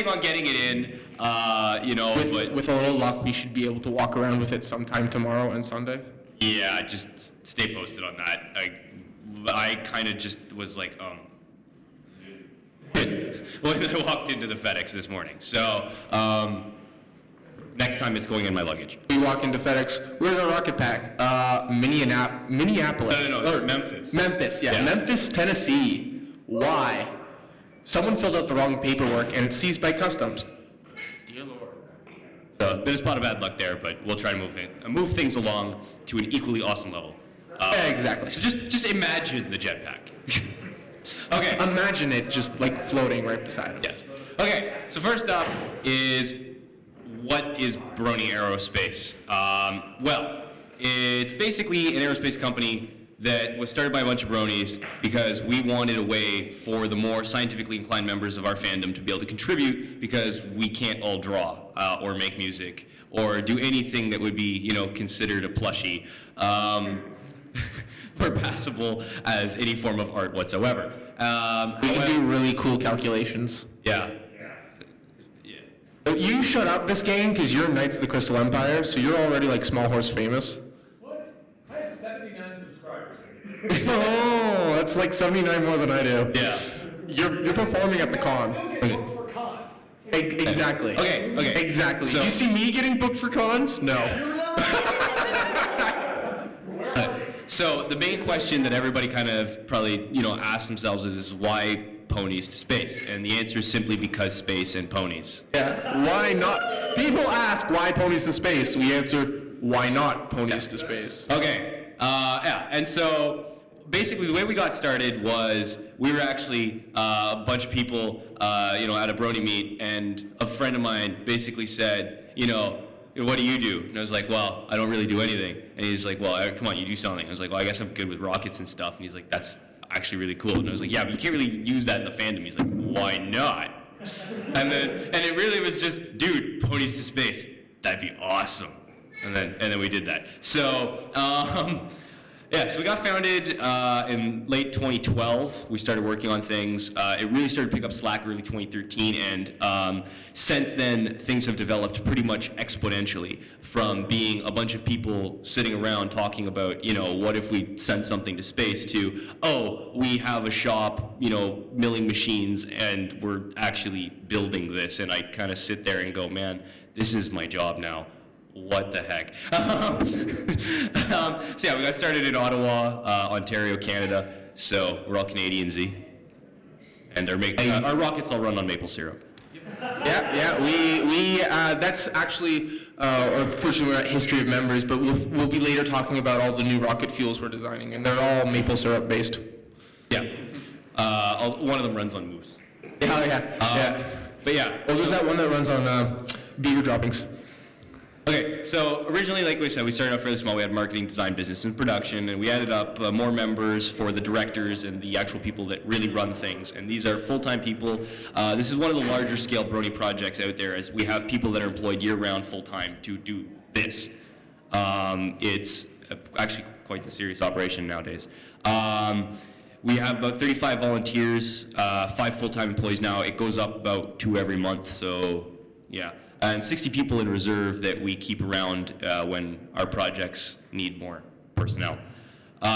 planning on getting it in, With a little luck, we should be able to walk around with it sometime tomorrow and Sunday. Yeah, just stay posted on that. I kind of just was like, when I walked into the FedEx this morning. So, next time it's going in my luggage. We walk into FedEx. Where's our rocket pack? Minneapolis. No, Memphis. Memphis, yeah. Memphis, Tennessee. Why? Someone filled out the wrong paperwork and it's seized by customs. Dear Lord. So, bit of spot of bad luck there, but we'll try to move things along to an equally awesome level. Yeah, exactly. So just imagine the jetpack. Okay. Imagine it just like floating right beside him. Yes. Okay, so first up is, what is Brony Aerospace? Well, it's basically an aerospace company that was started by a bunch of bronies because we wanted a way for the more scientifically inclined members of our fandom to be able to contribute, because we can't all draw or make music or do anything that would be, considered a plushie or passable as any form of art whatsoever. We can do really cool calculations. Yeah. You shut up this game because you're Knights of the Crystal Empire, so you're already like Small Horse famous. What? I have 79 subscribers. Oh, that's like 79 more than I do. Yeah. You're performing at the con. Still get booked for cons. Exactly. Okay. Exactly. So, you see me getting booked for cons? No. So the main question that everybody kind of probably, asks themselves is why ponies to space? And the answer is simply because space and ponies. Yeah, why not? People ask why ponies to space. We answer, why not ponies to space? Okay, and so basically the way we got started was we were actually a bunch of people, at a Brony meet, and a friend of mine basically said, what do you do? And I was like, well, I don't really do anything. And he's like, well, come on, you do something. I was like, well, I guess I'm good with rockets and stuff. And he's like, that's actually really cool. And I was like, yeah, but you can't really use that in the fandom. He's like, why not? And it really was just, dude, ponies to space. That'd be awesome. And then we did that. So, so we got founded in late 2012. We started working on things. It really started to pick up slack early 2013, and since then, things have developed pretty much exponentially, from being a bunch of people sitting around talking about, what if we send something to space, to, oh, we have a shop, milling machines, and we're actually building this. And I kind of sit there and go, man, this is my job now. What the heck? So yeah, we got started in Ottawa, Ontario, Canada. So we're all Canadians-y, and our rockets all run on maple syrup. Yeah. We that's actually, unfortunately, we're not history of members, but we'll be later talking about all the new rocket fuels we're designing, and they're all maple syrup based. Yeah. One of them runs on moose. Yeah. But yeah. Well, there's that one that runs on beaver droppings. Okay, so originally, like we said, we started out fairly small. We had marketing, design, business, and production, and we added up more members for the directors and the actual people that really run things. And these are full-time people. This is one of the larger scale Brony projects out there, as we have people that are employed year-round full-time to do this. It's actually quite the serious operation nowadays. We have about 35 volunteers, 5 full-time employees now. It goes up about 2 every month, so yeah. And 60 people in reserve that we keep around when our projects need more personnel.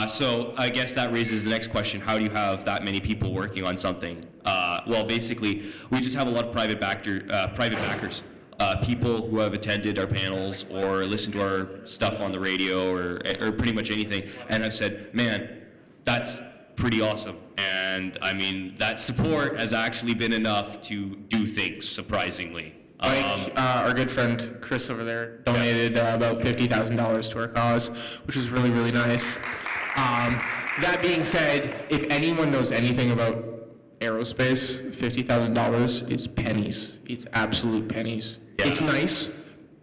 So I guess that raises the next question: how do you have that many people working on something? Well, basically, we just have a lot of private backers, people who have attended our panels or listened to our stuff on the radio or pretty much anything, and have said, "Man, that's pretty awesome." And I mean, that support has actually been enough to do things, surprisingly. Our good friend Chris over there donated about $50,000 to our cause, which was really, really nice. That being said, if anyone knows anything about aerospace, $50,000 is pennies. It's absolute pennies. Yeah. It's nice,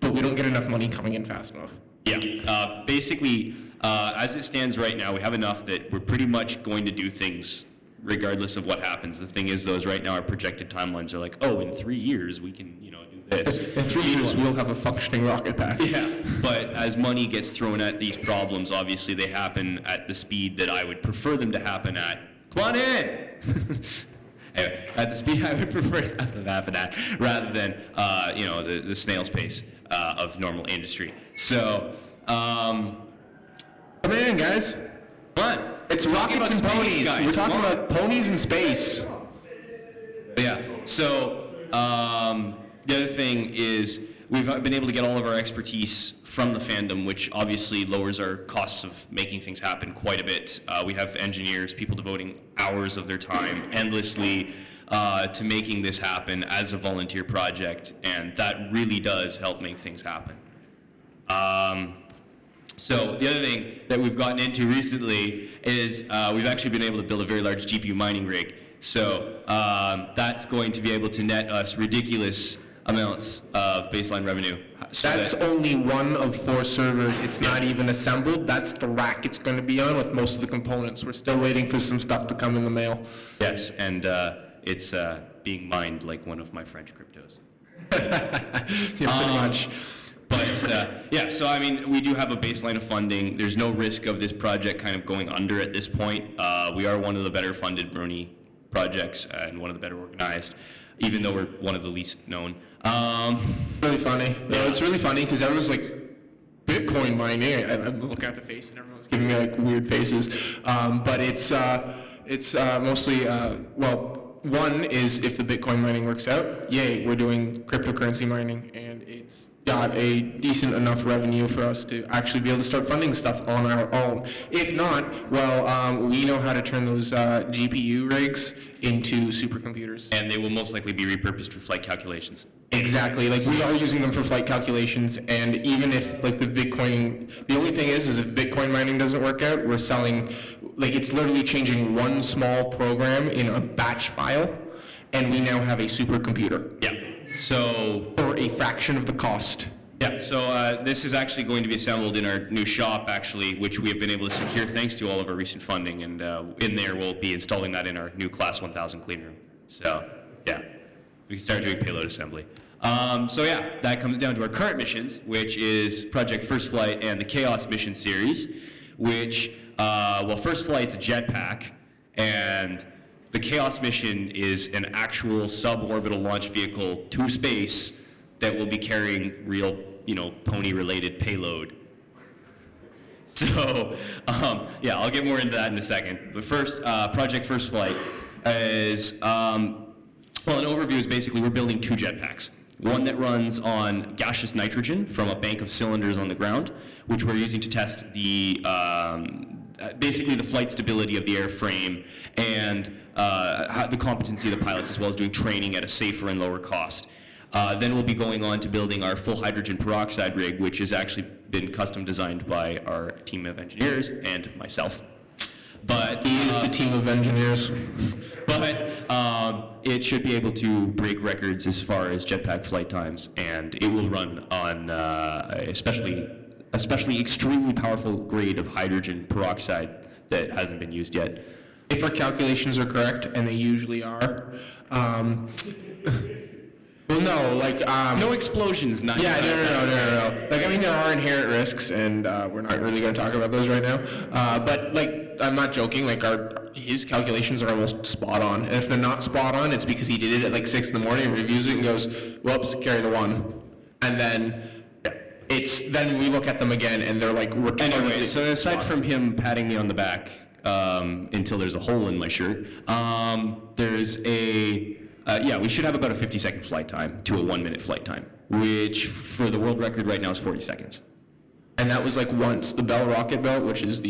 but we don't get enough money coming in fast enough. Yeah, basically, as it stands right now, we have enough that we're pretty much going to do things regardless of what happens. The thing is, though, is right now our projected timelines are like, oh, in 3 years we can, do this. In 3 years we'll have a functioning rocket pack. Yeah, but as money gets thrown at these problems, obviously they happen at the speed that I would prefer them to happen at. Come on in! Anyway, at the speed I would prefer to have half of that rather than, the snail's pace of normal industry. So, Come in, guys. come on. It's We're talking rockets and about space, ponies. guys. We're talking Come on. about ponies in space. Yeah. So the other thing is we've been able to get all of our expertise from the fandom, which obviously lowers our costs of making things happen quite a bit. We have engineers, people devoting hours of their time endlessly to making this happen as a volunteer project, and that really does help make things happen. So the other thing that we've gotten into recently is we've actually been able to build a very large GPU mining rig. So that's going to be able to net us ridiculous amounts of baseline revenue. So That's only one of 4 servers. It's not even assembled. That's the rack it's going to be on with most of the components. We're still waiting for some stuff to come in the mail. yes, and it's being mined like one of my French cryptos. Yeah, pretty much. But yeah, so I mean, we do have a baseline of funding. There's no risk of this project kind of going under at this point. We are one of the better funded Brony projects and one of the better organized, even though we're one of the least known. Really funny. No, it's really funny because everyone's like, Bitcoin mining. I'm looking at the face and everyone's giving me like weird faces. But it's mostly, one is if the Bitcoin mining works out, yay, we're doing cryptocurrency mining, and it's got a decent enough revenue for us to actually be able to start funding stuff on our own. If not, well, we know how to turn those GPU rigs into supercomputers. And they will most likely be repurposed for flight calculations. Exactly, like we are using them for flight calculations, and even if like the only thing is if Bitcoin mining doesn't work out, we're selling, like it's literally changing one small program in a batch file, and we now have a supercomputer Yeah. So for a fraction of the cost. yeah, so this is actually going to be assembled in our new shop, actually, which we have been able to secure thanks to all of our recent funding, and in there we'll be installing that in our new Class 1000 clean room. So yeah, we can start doing payload assembly. So yeah, that comes down to our current missions, which is Project First Flight and the Chaos Mission Series, which, First Flight's a jetpack, and the Chaos Mission is an actual suborbital launch vehicle to space that will be carrying real, pony-related payload. So, yeah, I'll get more into that in a second. But first, Project First Flight is, an overview is basically we're building 2 jetpacks. One that runs on gaseous nitrogen from a bank of cylinders on the ground, which we're using to test the basically the flight stability of the airframe and the competency of the pilots, as well as doing training at a safer and lower cost. Then we'll be going on to building our full hydrogen peroxide rig, which has actually been custom designed by our team of engineers and myself. But He is the team of engineers. but it should be able to break records as far as jetpack flight times, and it will run on especially extremely powerful grade of hydrogen peroxide that hasn't been used yet. If our calculations are correct, and they usually are, well, no, like, No explosions, not yeah, yet. no. Like, I mean, there are inherent risks, and we're not really going to talk about those right now. But, like, I'm not joking. Like, his calculations are almost spot on. And if they're not spot on, it's because he did it at like 6 in the morning, reviews it, and goes, "Whoops, carry the 1." And then then we look at them again, and they're like Anyway, retardedly so aside from him patting me on the back until there's a hole in my shirt, there's we should have about a 50-second flight time to a 1-minute flight time, which for the world record right now is 40 seconds. And that was like once the Bell rocket belt, which is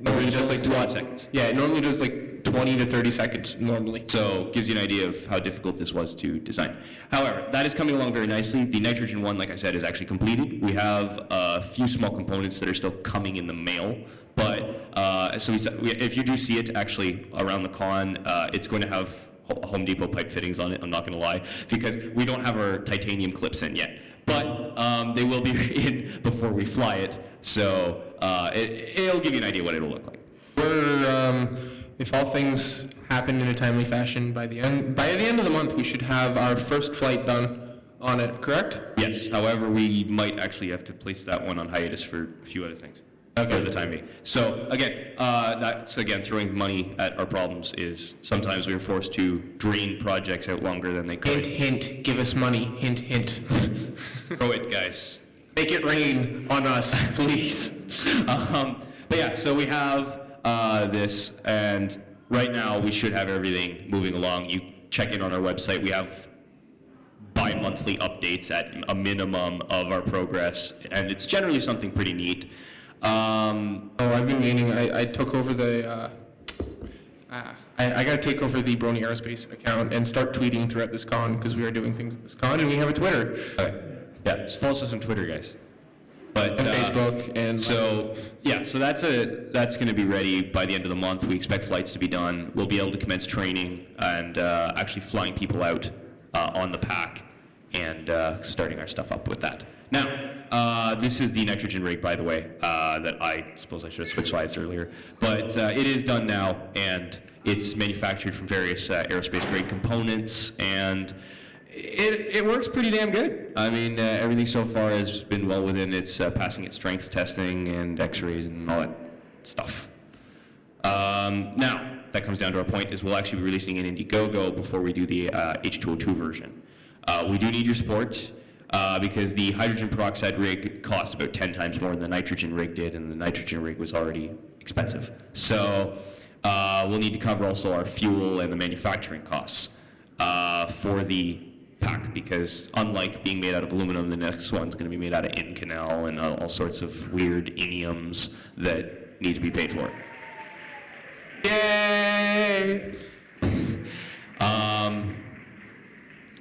normally does like 20 seconds. Yeah, it normally does like 20 to 30 seconds normally. So gives you an idea of how difficult this was to design. However, that is coming along very nicely. The nitrogen one, like I said, is actually completed. We have a few small components that are still coming in the mail, but if you do see it actually around the con, it's going to have Home Depot pipe fittings on it, I'm not going to lie, because we don't have our titanium clips in yet. But they will be in before we fly it, so it'll give you an idea what it'll look like. If all things happen in a timely fashion, by the end of the month, we should have our first flight done on it, correct? Yes, however, we might actually have to place that one on hiatus for a few other things. for the time being. So again, that's again throwing money at our problems. Is sometimes we are forced to drain projects out longer than they could. Hint, hint, give us money. Hint, hint. Throw it, guys. Make it rain on us, please. But yeah, so we have this, and right now we should have everything moving along. You check in on our website. We have bi-monthly updates at a minimum of our progress, and it's generally something pretty neat. I've been meaning, I took over the, I gotta take over the Brony Aerospace account and start tweeting throughout this con, because we are doing things at this con, and we have a Twitter. Okay. Yeah, just follow us on Twitter, guys. But And Facebook, and... so that's going to be ready by the end of the month. We expect flights to be done. We'll be able to commence training and actually flying people out on the pack and starting our stuff up with that. Now, this is the nitrogen rig, by the way, that I suppose I should have switched slides earlier. But it is done now, and it's manufactured from various aerospace-grade components, and it works pretty damn good. I mean, everything so far has been well within its passing its strength testing and x-rays and all that stuff. Now, that comes down to our point is we'll actually be releasing an Indiegogo before we do the H2O2 version. We do need your support because the hydrogen peroxide rig costs about 10 times more than the nitrogen rig did, and the nitrogen rig was already expensive. So we'll need to cover also our fuel and the manufacturing costs for the pack, because unlike being made out of aluminum, the next one's going to be made out of Inconel and all sorts of weird iniums that need to be paid for. Yay!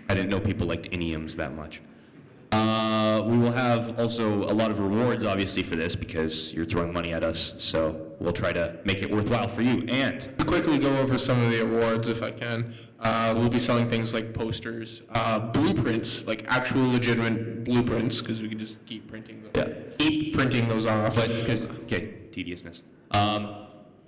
I didn't know people liked iniums that much. We will have also a lot of rewards, obviously, for this, because you're throwing money at us, so we'll try to make it worthwhile for you. And To quickly go over some of the awards, if I can. We'll be selling things like posters, blueprints, like actual legitimate blueprints, because we can just keep printing them. Yeah. Keep printing those off. but because, okay, tediousness.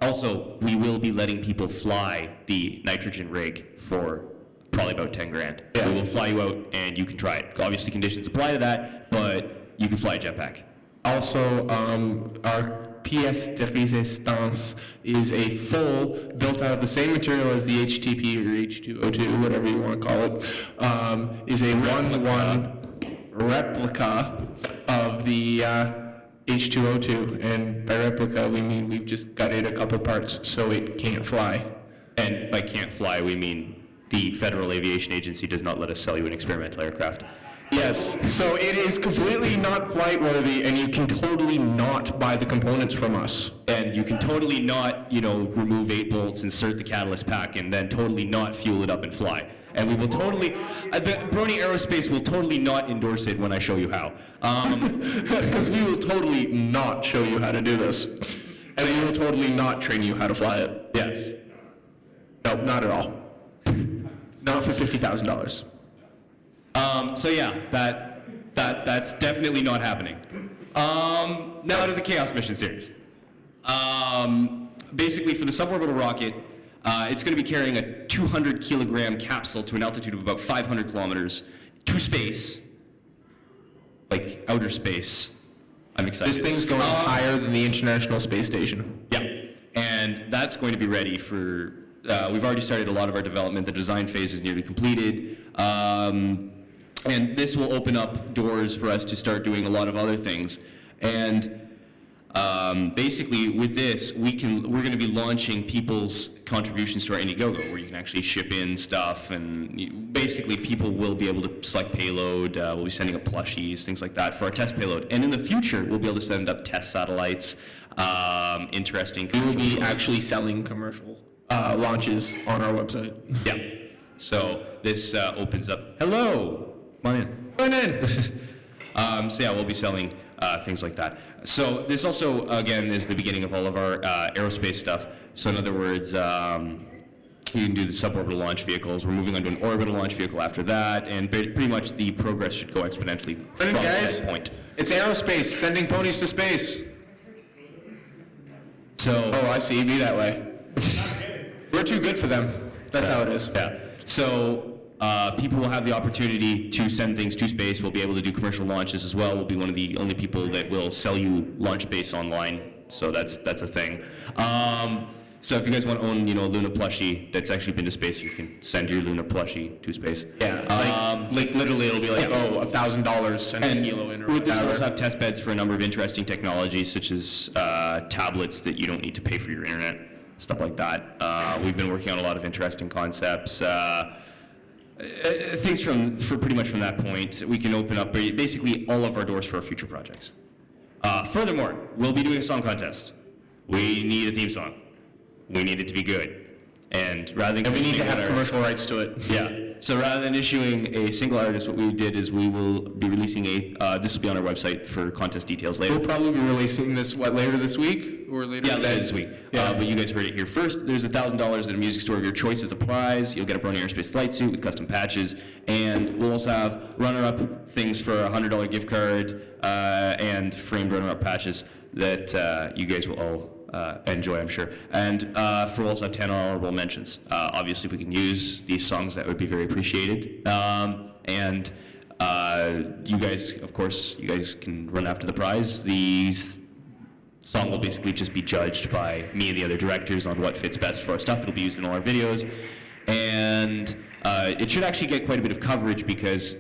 Also, we will be letting people fly the nitrogen rig for probably about 10 grand. Yeah. We will fly you out and you can try it. Obviously, conditions apply to that, but you can fly a jetpack. Also, our pièce de résistance is a full, built out of the same material as the HTP or H2O2, whatever you want to call it, is a 1-to-1 replica of the H2O2. And by replica, we mean we've just gutted a couple parts so it can't fly. And by can't fly, we mean the Federal Aviation Agency does not let us sell you an experimental aircraft. Yes, so it is completely not flight worthy, and you can totally not buy the components from us. And you can totally not, remove 8 bolts, insert the catalyst pack, and then totally not fuel it up and fly. And we will totally, the Brony Aerospace will totally not endorse it when I show you how. Because we will totally not show you how to do this. And we will totally not train you how to fly it. Yes. Nope, not at all. Not for $50,000. So yeah, that's definitely not happening. Now to the Chaos Mission series. Basically, for the suborbital rocket, it's going to be carrying a 200 kilogram capsule to an altitude of about 500 kilometers to space, like outer space. I'm excited. This thing's going higher than the International Space Station. Yeah, and that's going to be ready for. We've already started a lot of our development. The design phase is nearly completed. And this will open up doors for us to start doing a lot of other things. And basically, with this, we're going to be launching people's contributions to our Indiegogo, where you can actually ship in stuff, and basically people will be able to select payload. We'll be sending up plushies, things like that for our test payload. And in the future, we'll be able to send up test satellites, interesting. We will be actually selling commercial launches on our website. Yeah. So this opens up. Hello. Come on in. Come on in. So yeah, we'll be selling things like that. So this also, again, is the beginning of all of our aerospace stuff. So in other words, you can do the suborbital launch vehicles. We're moving on to an orbital launch vehicle after that, and pretty much the progress should go exponentially from guys, that point. It's aerospace, sending ponies to space. So. Oh, I see. Be that way. We're too good for them. That's how it is. Yeah. So people will have the opportunity to send things to space. We'll be able to do commercial launches as well. We'll be one of the only people that will sell you launch base online So that's a thing. So if you guys want to own, a Luna plushie that's actually been to space, you can send your Luna plushie to space. Yeah, like literally it'll be like, $1,000, send a kilo in or with this, we whatever. also have test beds for a number of interesting technologies, such as tablets that you don't need to pay for your internet, stuff like that. We've been working on a lot of interesting concepts. Things for pretty much from that point, we can open up basically all of our doors for our future projects. Furthermore, we'll be doing a song contest. We need a theme song. We need it to be good. And rather than And we need to have artist, commercial rights to it. yeah. So rather than issuing a single artist, what we did is we will be releasing this will be on our website for contest details later. We'll probably be releasing this, later this week? Or later Yeah, today? later this week. Yeah. But you guys heard it here first. There's $1,000 at a music store of your choice as a prize. You'll get a Brony Aerospace flight suit with custom patches. And we'll also have runner-up things for a $100 gift card and framed runner-up patches that you guys will all enjoy, I'm sure. And we'll also have 10 honorable mentions. Obviously, if we can use these songs, that would be very appreciated. And you guys, of course, you guys can run after the prize. The song will basically just be judged by me and the other directors on what fits best for our stuff. It'll be used in all our videos. And it should actually get quite a bit of coverage because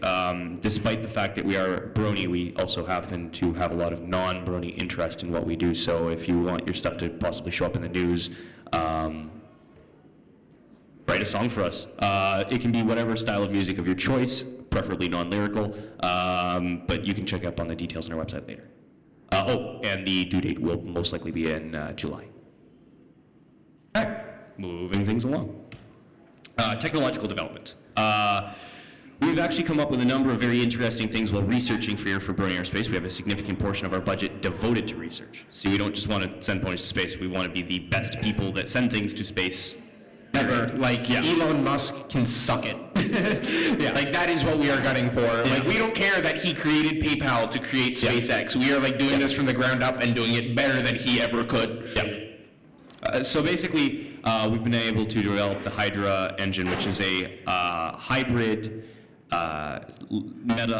despite the fact that we are Brony, we also happen to have a lot of non-Brony interest in what we do. So if you want your stuff to possibly show up in the news, write a song for us. It can be whatever style of music of your choice, preferably non-lyrical, but you can check up on the details on our website later. And the due date will most likely be in July. All right, moving things along. Technological development. We've actually come up with a number of very interesting things while researching for Brony Aerospace. We have a significant portion of our budget devoted to research. See, we don't just want to send ponies to space. We want to be the best people that send things to space Ever. Like, Yeah. Elon Musk can suck it. Yeah. Like, that is what we are gunning for. Like, we don't care that he created PayPal to create SpaceX. We are, like, doing this from the ground up and doing it better than he ever could. Yeah. So basically, we've been able to develop the Hydra engine, which is a hybrid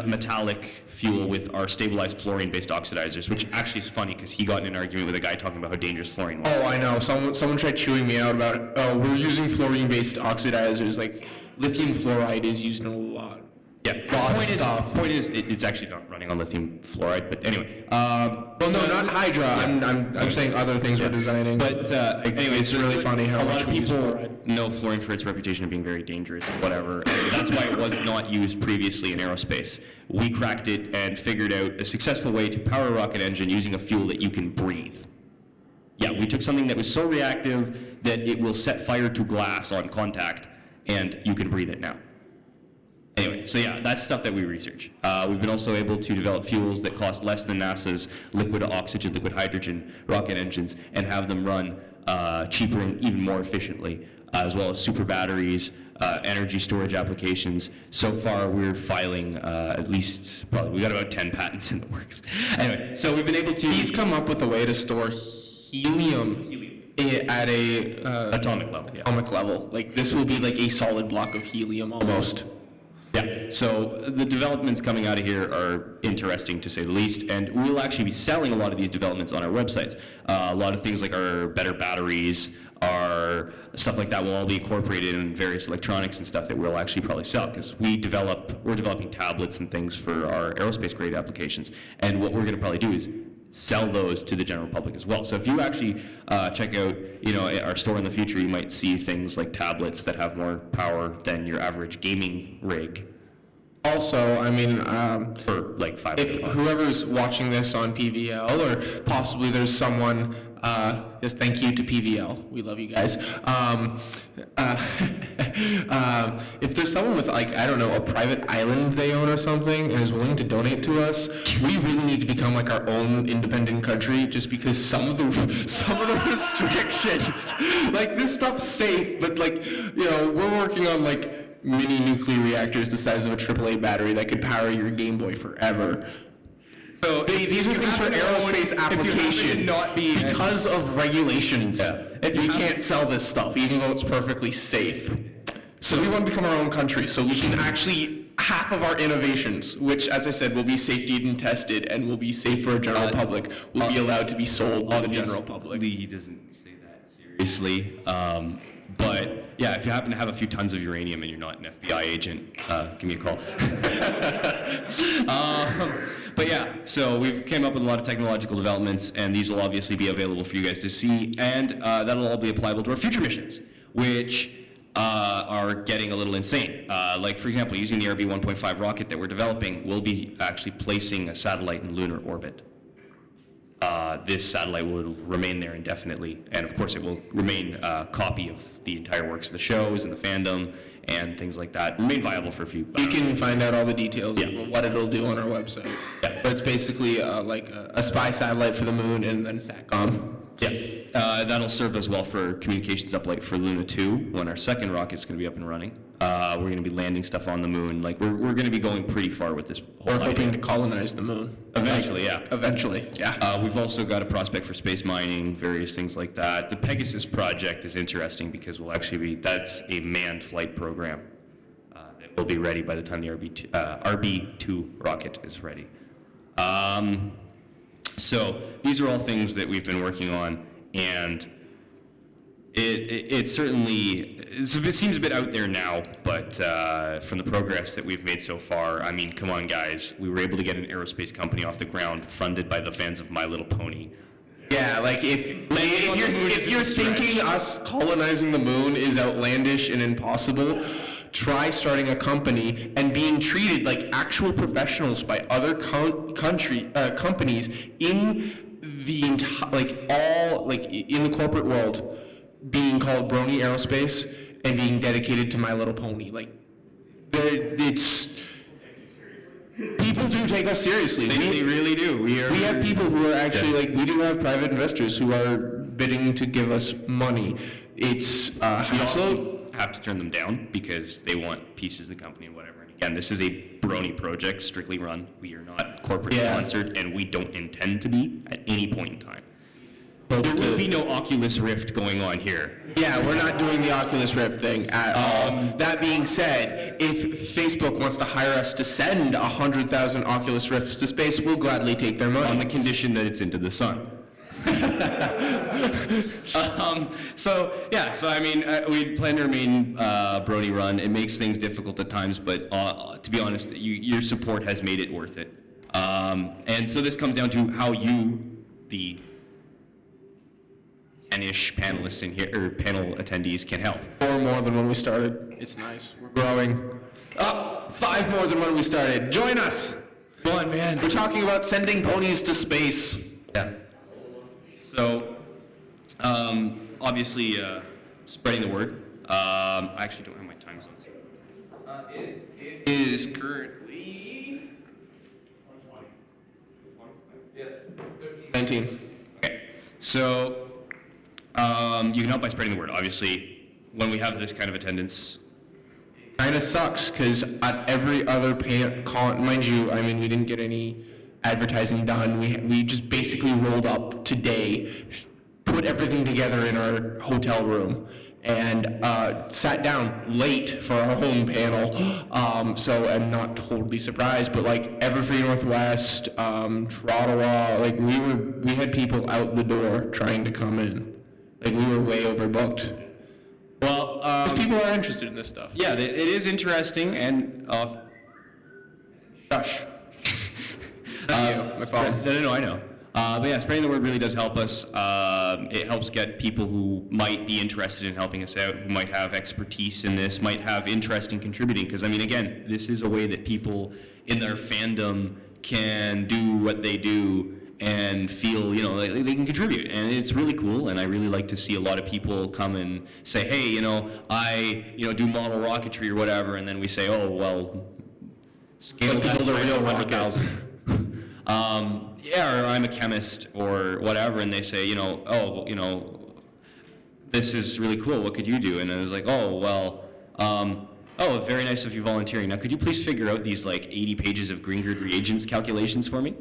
metallic fuel with our stabilized fluorine-based oxidizers, which actually is funny because he got in an argument with a guy talking about how dangerous fluorine was. Oh, I know. Someone tried chewing me out about, we're using fluorine-based oxidizers. Like, lithium fluoride is used in a lot. Yeah. Lot of stuff. Point is, it's actually not running on lithium fluoride, but anyway. Well, no, not Hydra. I'm saying other things we're designing. But anyway, it's really funny how a lot much of we use people fluoride. know fluorine for its reputation of being very dangerous, whatever. And that's why it was not used previously in aerospace. We cracked it and figured out a successful way to power a rocket engine using a fuel that you can breathe. Yeah, we took something that was so reactive that it will set fire to glass on contact, and you can breathe it now. Anyway, so yeah, that's stuff that we research. We've been also able to develop fuels that cost less than NASA's liquid oxygen, liquid hydrogen rocket engines and have them run cheaper and even more efficiently, as well as super batteries, energy storage applications. So far, we're filing at least, we got about 10 patents in the works. Anyway, so we've been able to... He's come up with a way to store helium at a atomic level, yeah. atomic level. Like, this will be like a solid block of helium almost. Yeah, so the developments coming out of here are interesting to say the least, and we'll actually be selling a lot of these developments on our websites. A lot of things like our better batteries, our stuff like that will all be incorporated in various electronics and stuff that we'll actually probably sell, because we're developing tablets and things for our aerospace grade applications, and what we're going to probably do is sell those to the general public as well. So if you actually check out, our store in the future, you might see things like tablets that have more power than your average gaming rig Also, I mean, for like $500. if whoever's watching this on PVL, or possibly there's someone, just thank you to PVL. We love you guys. If there's someone with, like, I don't know, a private island they own or something and is willing to donate to us, we really need to become like our own independent country, just because some of the restrictions, like, this stuff's safe, but, like, we're working on, like, mini nuclear reactors the size of a AAA battery that could power your Game Boy forever. So these are things for aerospace application, because of regulations. We can't sell this stuff, even though it's perfectly safe. So we want to become our own country, so we can actually half of our innovations, which, as I said, will be safety and tested and will be safe for a general public, will be allowed to be sold to the general public. He doesn't say that seriously. But yeah, if you happen to have a few tons of uranium and you're not an FBI agent, give me a call. But yeah, so we've came up with a lot of technological developments, and these will obviously be available for you guys to see, and that'll all be applicable to our future missions, which are getting a little insane. Like, for example, using the RB 1.5 rocket that we're developing, we'll be actually placing a satellite in lunar orbit. This satellite will remain there indefinitely, and of course it will remain a copy of the entire works of the shows and the fandom and things like that. Remain viable for a few. You can find out all the details Yeah. of what it'll do on our website. Yeah. But it's basically like a spy satellite for the moon and then SATCOM. Yeah, that'll serve as well for communications uplight for Luna 2 when our second rocket's going to be up and running. We're going to be landing stuff on the moon. Like, we're going to be going pretty far with this whole We're idea. hoping to colonize the moon. Eventually, yeah. Eventually, yeah. We've also got a prospect for space mining, various things like that. The Pegasus project is interesting because that's a manned flight program that will be ready by the time the RB2 rocket is ready. So these are all things that we've been working on, and it certainly it seems a bit out there now, but from the progress that we've made so far, I mean, come on, guys, we were able to get an aerospace company off the ground funded by the fans of My Little Pony. Yeah, like if you're thinking us colonizing the moon is outlandish and impossible, try starting a company and being treated like actual professionals by other companies in the in the corporate world, being called Brony Aerospace and being dedicated to My Little Pony. Like, people do take us seriously. They really do. We have people who are actually we do have private investors who are bidding to give us money. It's We hassle. also have to turn them down because they want pieces of the company and whatever. And again, this is a Brony project, strictly run. We are not corporate sponsored, and we don't intend to be at any point in time. There will be no Oculus Rift going on here. Yeah, we're not doing the Oculus Rift thing at all. That being said, if Facebook wants to hire us to send 100,000 Oculus Rifts to space, we'll gladly take their On money. the condition that it's into the sun. So I mean, we plan to remain Brony run. It makes things difficult at times, but to be honest, your support has made it worth it. And so this comes down to how you, the 10-ish panelists in here, or panel attendees, can help. 4 more than when we started. It's nice. We're growing. 5 more than when we started. Join us. Come on, man. We're talking about sending ponies to space. Yeah. So, obviously, spreading the word. I actually don't have my time zones. It is currently 19. Okay. So, you can help by spreading the word. Obviously, when we have this kind of attendance, Kind of sucks because at every other con, mind you, I mean, we didn't get any advertising done. We just basically rolled up today, put everything together in our hotel room, and sat down late for our home panel. So I'm not totally surprised, but like Everfree Northwest, Ottawa, like we had people out the door trying to come in. Like we were way overbooked. well, 'Cause people are interested in this stuff. yeah, it is interesting, and Shush. Not you, my phone. No, I know. But yeah, spreading the word really does help us. It helps get people who might be interested in helping us out, who might have expertise in this, might have interest in contributing. Because, I mean, again, this is a way that people in their fandom can do what they do and feel, like they can contribute. And it's really cool, and I really like to see a lot of people come and say, hey, I do model rocketry or whatever, and then we say, oh, well, scale Like to that build a times real 100,000. Yeah, or I'm a chemist or whatever, and they say, this is really cool. What could you do? And I was like, oh, well, very nice of you volunteering. Now, could you please figure out these 80 pages of Green Grid reagents calculations for me?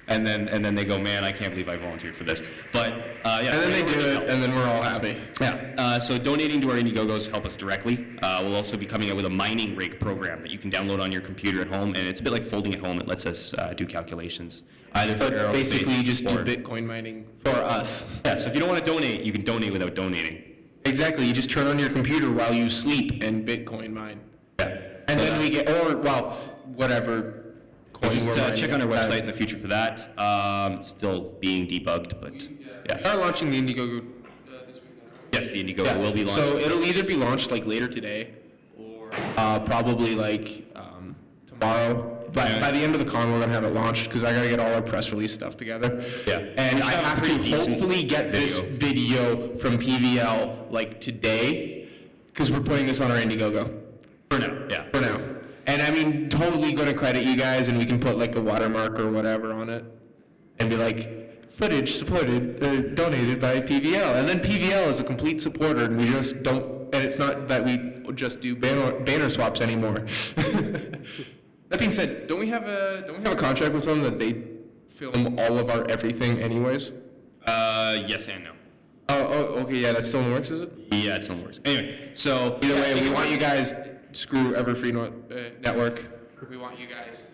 and then they go, man, I can't believe I volunteered for this. But yeah. And then they do it, and then we're all happy. Yeah. So donating to our Indiegogos help us directly. We'll also be coming out with a mining rig program that you can download on your computer at home, and it's a bit like folding at home. It lets us do calculations. Either for But aerospace basically, you just do or- Bitcoin mining for us. Yeah. So if you don't want to donate, you can donate without donating. Exactly. You just turn on your computer while you sleep and Bitcoin mine. Yeah. And So then we get, or, well, whatever coin just we're mining. check on our website in the future for that. Still being debugged, but We yeah. are launching the Indiegogo this weekend. Yes, the Indiegogo will be launched. So it'll either be launched like later today, or probably like tomorrow. But by the end of the con, we're gonna have it launched because I gotta get all our press release stuff together. Yeah. And We I should have a have to pretty decent hopefully get this video from PVL like today, because we're putting this on our Indiegogo For now, yeah. for now. And I mean, totally gonna credit you guys, and we can put like a watermark or whatever on it, and be like, footage supported, donated by PVL. And then PVL is a complete supporter, and we just don't, and it's not that we just do banner swaps anymore. That being said, don't we have a contract with them that they film all of our everything anyways? Yes and no. Oh, okay, yeah, that still in the works, is it? Yeah, it's in the works. Anyway, so Either yeah, way, so we want you guys, screw Everfree Network. We want you guys.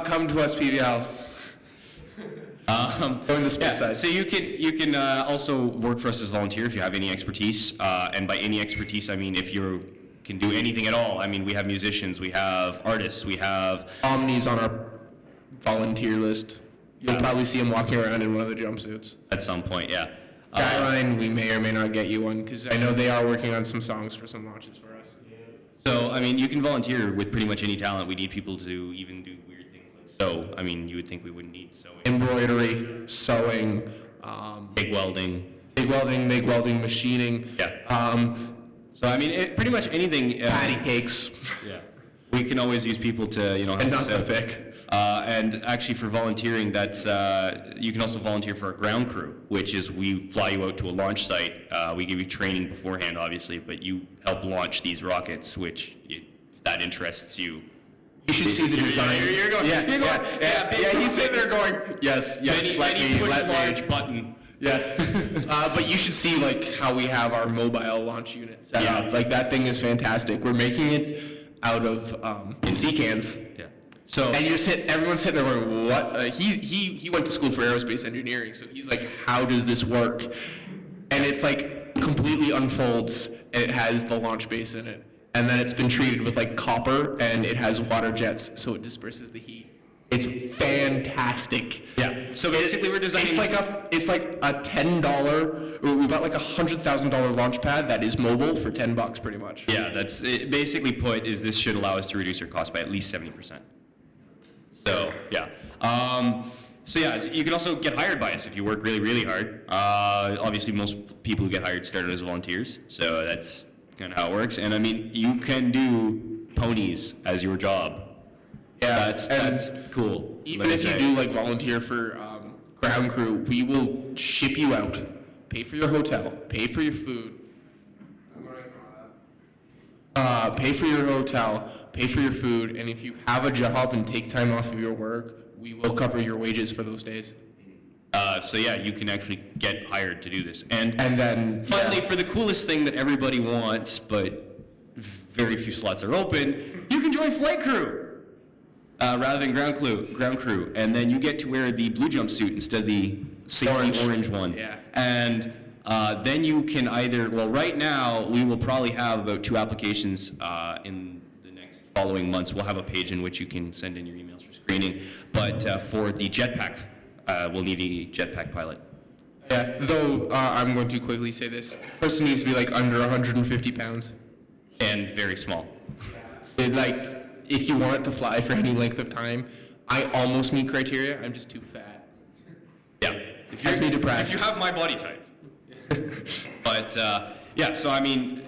Come to us, PVL. Go in the space side. So you can also work for us as a volunteer if you have any expertise, and by any expertise I mean if you can do anything at all. I mean, we have musicians, we have artists, we have Omni's on our volunteer list. You'll probably see him walking around in one of the jumpsuits. at some point, yeah. Skyline, we may or may not get you one, because I know they are working on some songs for some launches for us. So I mean, you can volunteer with pretty much any talent. We need people to even do weird things like sew. I mean, you would think we wouldn't need sewing. Embroidery, sewing, MIG welding. MIG welding, machining. Yeah. So I mean, pretty much anything. Patty cakes. Yeah. We can always use people to, help And us not the out. thick. And actually for volunteering, that's, you can also volunteer for a ground crew, which is we fly you out to a launch site. We give you training beforehand, obviously, but you help launch these rockets, which, if that interests you. You should see the design. You're going, Yeah, you're going, yeah, he's sitting there going, yes, let me, push let me. large button. Yeah, but you should see like how we have our mobile launch unit set Yeah. up. Like that thing is fantastic. We're making it out of sea cans. Yeah. So, And everyone's sitting there going, what? He went to school for aerospace engineering, so he's like, how does this work? And it's like completely unfolds, and it has the launch base in it. And then it's been treated with like copper, and it has water jets, so it disperses the heat. It's fantastic. yeah. So basically we're designing. It's like a $10. We got like $100,000 launch pad that is mobile for $10 pretty much. Yeah, that's it. Basically put is this should allow us to reduce our cost by at least 70%. So yeah. So yeah, you can also get hired by us if you work really, really hard. Obviously, most people who get hired started as volunteers, so that's kind of how it works. And I mean, you can do Ponies as your job. Yeah, That's cool. Even if you do like volunteer for ground crew, we will ship you out, pay for your hotel, pay for your food. Pay for your hotel, pay for your food, and if you have a job and take time off of your work, we will cover your wages for those days. So yeah, you can actually get hired to do this. And then finally, for the coolest thing that everybody wants, but very few slots are open, you can join flight crew. Rather than ground crew, and then you get to wear the blue jumpsuit instead of the safety orange one. Yeah. And then you can either, well, right now we will probably have about 2 applications in the next following months. We'll have a page in which you can send in your emails for screening. But for the jetpack, we'll need a jetpack pilot. Yeah, though I'm going to quickly say this: the person needs to be like under 150 pounds. And very small. Like, if you want to fly for any length of time, I almost meet criteria. I'm just too fat. Yeah. If Has me depressed. If you have my body type. But yeah, so I mean,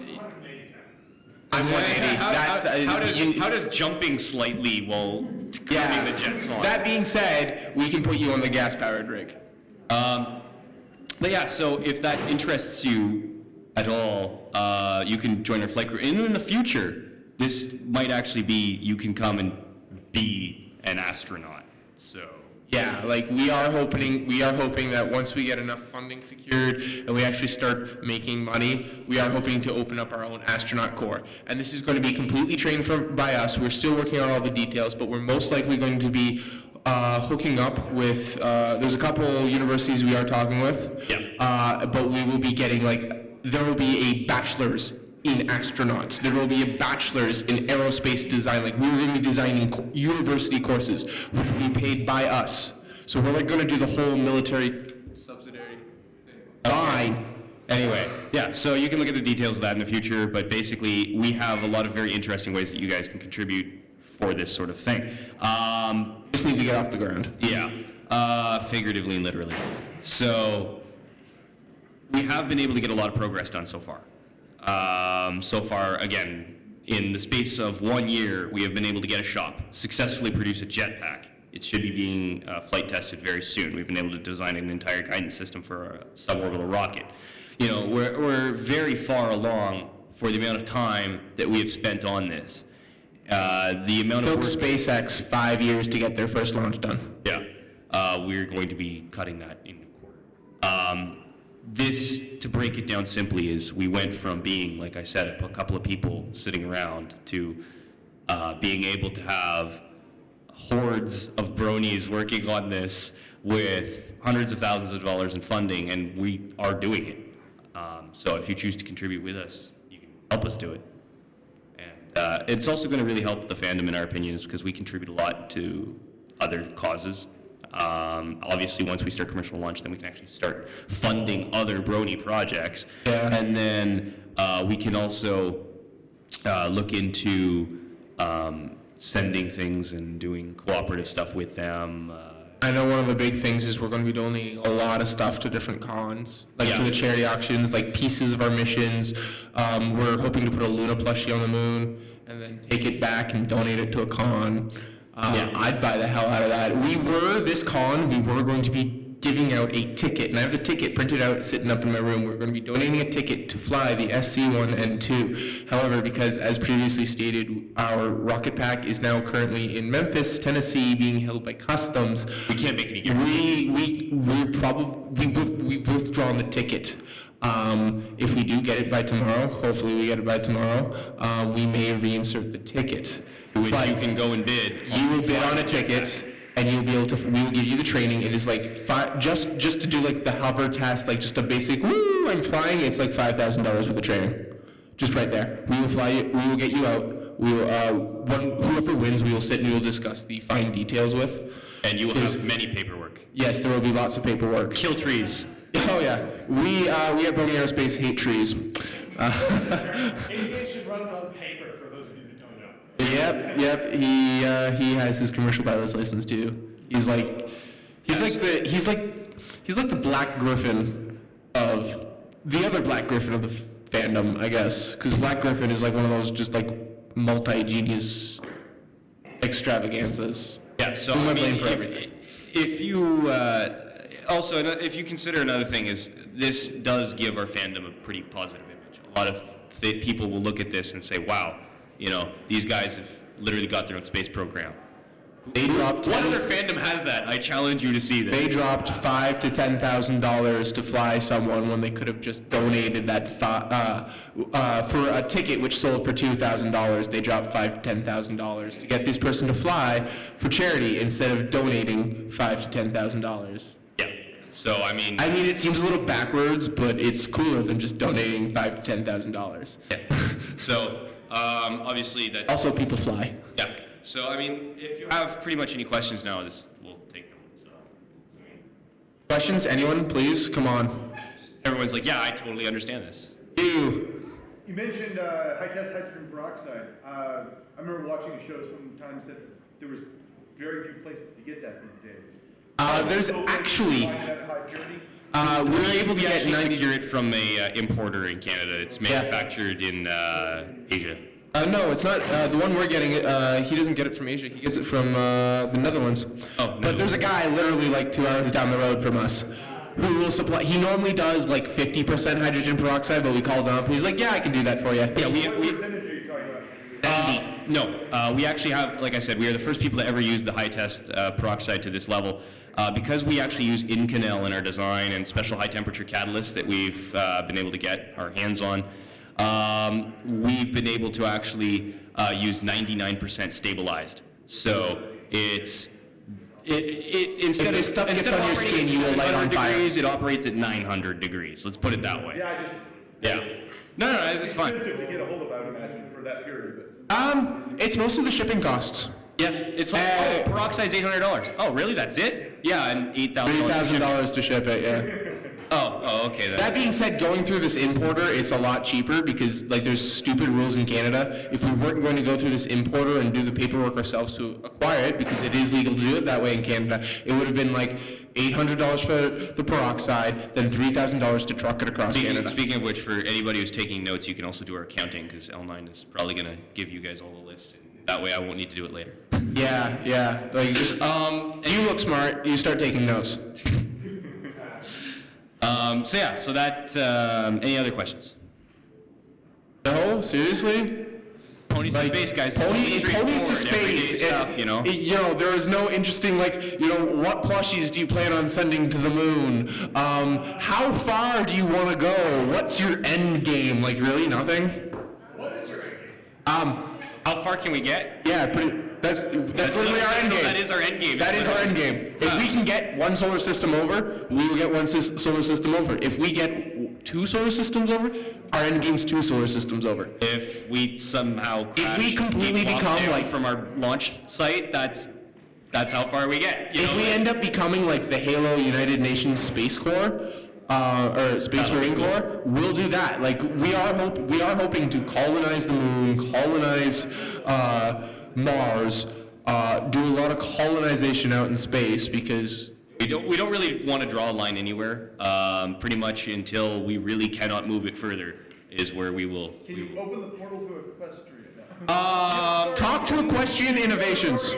I'm 180. How does jumping slightly while curving the jets on? That being said, we can put you on the gas-powered rig. But yeah, so if that interests you at all, you can join our flight crew. And in the future, this might actually be, you can come and be an astronaut. So Yeah, like we are hoping that once we get enough funding secured and we actually start making money, we are hoping to open up our own astronaut corps. And this is going to be completely trained by us. We're still working on all the details, but we're most likely going to be hooking up with, there's a couple universities we are talking with. Yeah. But we will be getting there will be a bachelor's in astronauts. There will be a bachelor's in aerospace design. Like, we're going to be designing university courses, which will be paid by us. So we're going to do the whole military subsidiary thing. Fine. Anyway, yeah, so you can look at the details of that in the future, but basically we have a lot of very interesting ways that you guys can contribute for this sort of thing. Just need to get off the ground. Yeah, figuratively and literally. So we have been able to get a lot of progress done so far. So far, again, in the space of 1 year, we have been able to get a shop, successfully produce a jetpack. It should be being flight tested very soon. We've been able to design an entire guidance system for a suborbital rocket. You know, we're very far along for the amount of time that we have spent on this. The amount of Took work, SpaceX 5 years to get their first launch done. yeah, we're going to be cutting that in a quarter. This, to break it down simply, is we went from being, like I said, a couple of people sitting around to being able to have hordes of bronies working on this with hundreds of thousands of dollars in funding, and we are doing it. So if you choose to contribute with us, you can help us do it. And it's also going to really help the fandom, in our opinions, because we contribute a lot to other causes. Obviously, once we start commercial launch, then we can actually start funding other Brony projects. Yeah. And then we can also look into sending things and doing cooperative stuff with them. I know one of the big things is we're going to be donating a lot of stuff to different cons, like Yeah. to the charity auctions, like pieces of our missions. We're hoping to put a Luna plushie on the moon and then take it back and donate it to a con. Yeah. I'd buy the hell out of that. We were going to be giving out a ticket, and I have the ticket printed out sitting up in my room. We're going to be donating a ticket to fly the SC-1 and 2. However, because as previously stated, our rocket pack is now currently in Memphis, Tennessee, being held by customs. We can't make any guarantees. We've withdrawn the ticket. If we do get it by tomorrow, hopefully we get it by tomorrow, we may reinsert the ticket. Which But you can go and bid. you will bid on a ticket, and you'll be able to. We will give you the training. It is like just to do like the hover test, like just a basic. Woo! I'm flying. It's like $5,000 worth of training, just right there. We will fly you. We will get you out. We will. Whoever wins, we will sit and we will discuss the fine details with. And you will have many paperwork. Yes, there will be lots of paperwork. Kill trees. Oh yeah, we at Brony Aerospace hate trees. Aviation runs on paper, for those of you that don't know. Yep. He has his commercial pilot's license too. He's like the Black Griffin of the other Black Griffin of the fandom, I guess. Because Black Griffin is like one of those just like multi-genius extravaganzas. Yeah, so Who am I I blaming mean, for everything? if you also, if you consider another thing is this does give our fandom a pretty positive image. A lot of people will look at this and say, wow, you know, these guys have literally got their own space program. They dropped What other fandom has that? I challenge you to see this. They dropped $5,000 to $10,000 to fly someone when they could have just donated that for a ticket which sold for $2,000. They dropped $5,000 to $10,000 to get this person to fly for charity instead of donating $5,000 to $10,000. Yeah. So I mean, it seems a little backwards, but it's cooler than just donating $5,000 to $10,000. yeah. So obviously that. Also, people fly. Yeah. So I mean, if you have pretty much any questions now, we'll take them. So I mean, Questions? Anyone? Please, come on. everyone's like, yeah, I totally understand this. You. You mentioned high-test hydrogen peroxide. I remember watching a show sometimes that there was very few places to get that these days. There's So, actually. why is that high purity? We're able to We get actually 90. secure it from a importer in Canada. It's manufactured in Asia. No, it's not. The one we're getting, he doesn't get it from Asia. He gets it from the Netherlands. Oh, But there's a guy literally like 2 hours down the road from us who will supply. He normally does like 50% hydrogen peroxide, but we called him up and he's like, yeah, I can do that for you. Yeah, What we percentage are you talking about? no, we actually have, like I said, we are the first people to ever use the high test peroxide to this level. Because we actually use Inconel in our design and special high temperature catalysts that we've been able to get our hands on, we've been able to actually use 99% stabilized. So instead If this stuff gets of on your operating skin, you will at light on 700 fire. degrees, it operates at 900 degrees. Let's put it that way. Yeah, Yeah. No, it's fine. expensive to get a hold of, I would imagine, for that period, It's mostly the shipping costs. Yeah, it's like, peroxide's $800. Oh, really? That's it? Yeah, and $8,000. $3,000 to ship it, yeah. Oh, okay then. That being said, going through this importer, it's a lot cheaper because like there's stupid rules in Canada. If we weren't going to go through this importer and do the paperwork ourselves to acquire it, because it is legal to do it that way in Canada, it would have been like $800 for the peroxide, then $3,000 to truck it across Canada. Speaking of which, for anybody who's taking notes, you can also do our accounting, because L9 is probably going to give you guys all the lists. That way I won't need to do it later. Yeah. Like just, you look smart. You start taking notes. So that, any other questions? No, seriously. Ponies to space, guys. Ponies to Everyday space. stuff, you know? There is no interesting, what plushies do you plan on sending to the moon? How far do you want to go? What's your end game? Like, really, nothing? What is your end game? How far can we get? Yeah, that's literally our end game. That is our end game. That is our end game. If we can get one solar system over, we will get one solar system over. If we get 2 solar systems over, our end game's 2 solar systems over. If we somehow crash, we completely lost become down like- from our launch site, that's how far we get. If we end up becoming like the Halo United Nations Space Corps, or Space Marine Corps, we'll do that. Like we are hoping to colonize the moon, colonize Mars, do a lot of colonization out in space because We don't really want to draw a line anywhere. Pretty much until we really cannot move it further is where we will. Can you open the portal to Equestria now? talk to Equestrian Innovations.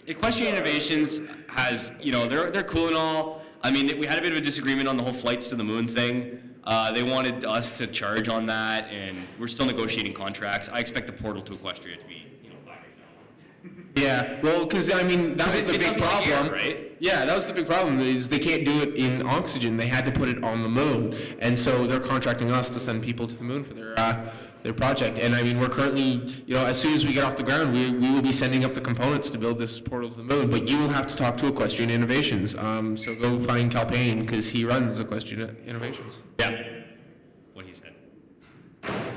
Equestrian Innovations has, they're cool and all. I mean, we had a bit of a disagreement on the whole flights to the moon thing. They wanted us to charge on that, and we're still negotiating contracts. I expect the portal to Equestria to be, 5 years down. Yeah, well, because that was the it big doesn't like air, problem, right? Yeah, that was the big problem. Is they can't do it in oxygen. They had to put it on the moon, and so they're contracting us to send people to the moon for their project. And I mean, we're currently, as soon as we get off the ground, we will be sending up the components to build this portal to the moon. But you will have to talk to Equestrian Innovations. So go find Calpain because he runs Equestrian Innovations. Yeah. What he said.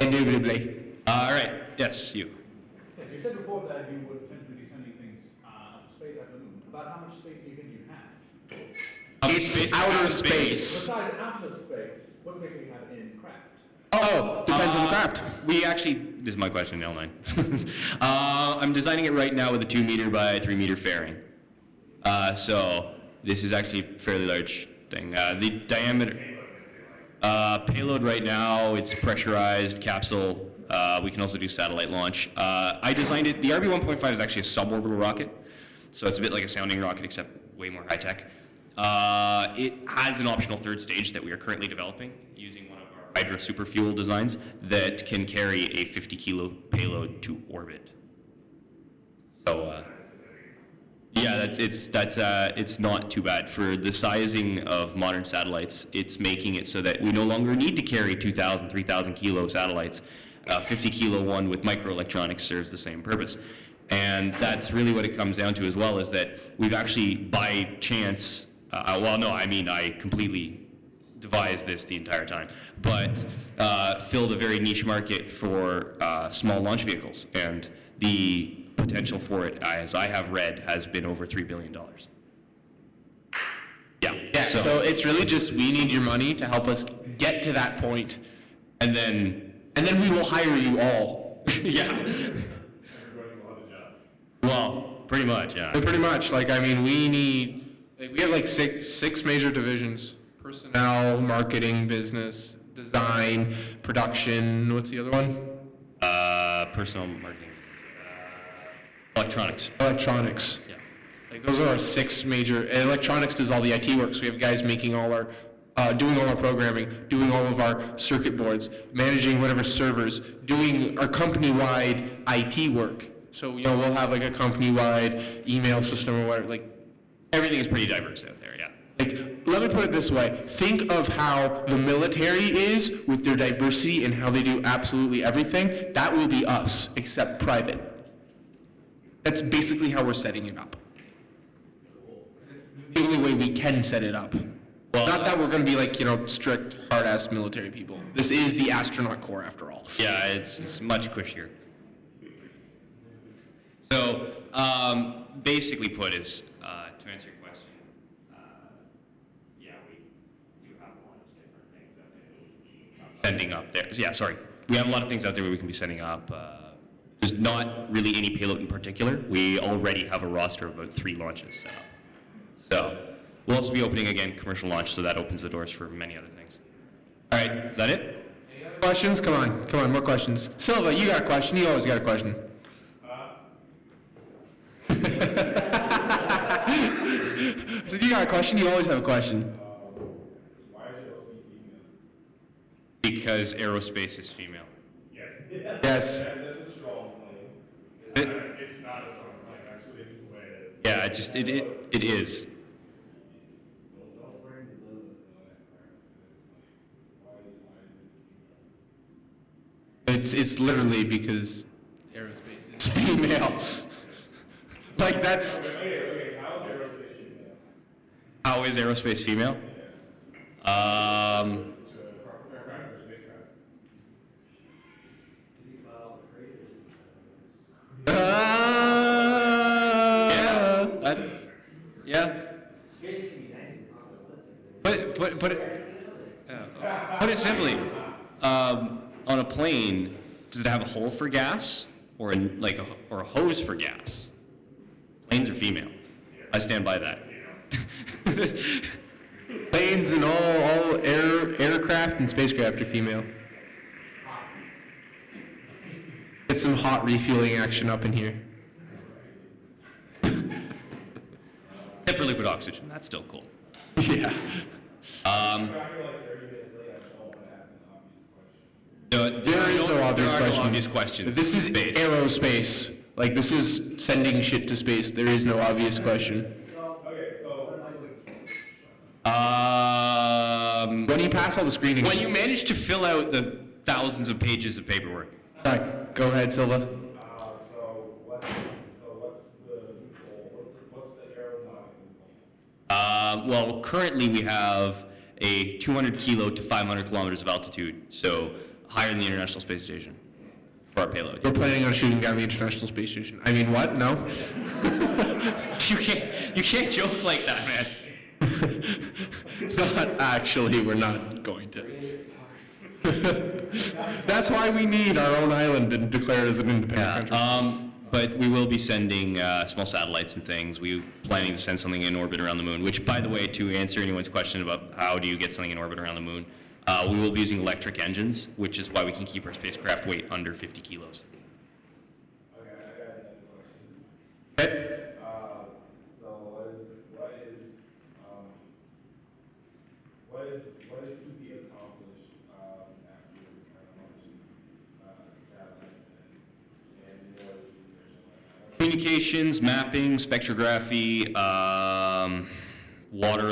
Indubitably. All right. Yes, you. Yes, you said before that you would tend to be sending things up to space after the moon. About how much space do you think you have? It's outer space. Besides outer space, what space do you have in craft? Oh, depends on the craft. We actually, this is my question, L9. I'm designing it right now with a 2 meter by 3 meter fairing. So this is actually a fairly large thing. The diameter, payload right now, it's pressurized capsule. We can also do satellite launch. I designed it, the RB-1.5 is actually a suborbital rocket. So it's a bit like a sounding rocket, except way more high tech. It has an optional 3rd stage that we are currently developing using one of our Hydra superfuel designs that can carry a 50 kilo payload to orbit. So, yeah, it's not too bad. For the sizing of modern satellites, it's making it so that we no longer need to carry 2,000, 3,000 kilo satellites. 50 kilo one with microelectronics serves the same purpose. And that's really what it comes down to as well, is that we've actually, by chance, I completely devised this the entire time, but filled a very niche market for small launch vehicles. And the potential for it, as I have read, has been over $3 billion. Yeah, So it's really just we need your money to help us get to that point, and then we will hire you all. yeah. Everybody will have a job. Well, pretty much, yeah. Pretty much, we have like six major divisions: personnel, marketing, business, design, production. What's the other one? Personal marketing, electronics. Electronics. Yeah. Like those are our 6 major. And electronics does all the IT work. So we have guys making all our, doing all our programming, doing all of our circuit boards, managing whatever servers, doing our company-wide IT work. So, we'll have like a company-wide email system or whatever, like, Everything is pretty diverse out there, yeah. Like, let me put it this way. Think of how the military is with their diversity and how they do absolutely everything. That will be us, except private. That's basically how we're setting it up. The only way we can set it up. Well, Not that we're going to be like, strict, hard-ass military people. This is the astronaut corps, after all. Yeah, it's much cushier. So, basically put is, to answer your question, yeah, we do have a lot of different things out there that we can be sending up there. Yeah, sorry. We have a lot of things out there where we can be sending up. There's not really any payload in particular. We already have a roster of about 3 launches set up. So, we'll also be opening again commercial launch, so that opens the doors for many other things. All right, is that it? Questions? Come on, more questions. Silva, you got a question. You always got a question. So you got a question? You always have a question. Why is your OC female? Because aerospace is female. Yes. Yes. That's a strong claim. It- It's not a strong claim, actually, it's the way it is. Yeah, it is. It's literally because aerospace is female. Like that's Okay, how is aerospace female? How is aerospace female? To aircraft or spacecraft? Yeah. Put it simply. On a plane, does it have a hole for gas, or or a hose for gas? Planes are female. I stand by that. planes and all aircraft and spacecraft are female. Get some hot refueling action up in here. Except for liquid oxygen, that's still cool. Yeah. There is no obvious questions. This is Space. aerospace. Like this is sending shit to space. There is no obvious question. When you pass all the screening. When you manage to fill out the thousands of pages of paperwork. All right, go ahead, Silva. What's the aerodynamic? Well, currently we have a 200 kilo to 500 kilometers of altitude, so higher than the International Space Station for our payload. We're planning on shooting down the International Space Station. I mean, what? No? You can't joke like that, man. Not actually, we're not going to. That's why we need our own island and declare it as an independent country. But we will be sending small satellites and things. We're planning to send something in orbit around the moon, which, by the way, to answer anyone's question about how do you get something in orbit around the moon, we will be using electric engines, which is why we can keep our spacecraft weight under 50 kilos. Okay, I got another question. Okay. So what is to be accomplished after launching satellites and more research like that? Communications, mapping, spectrography, water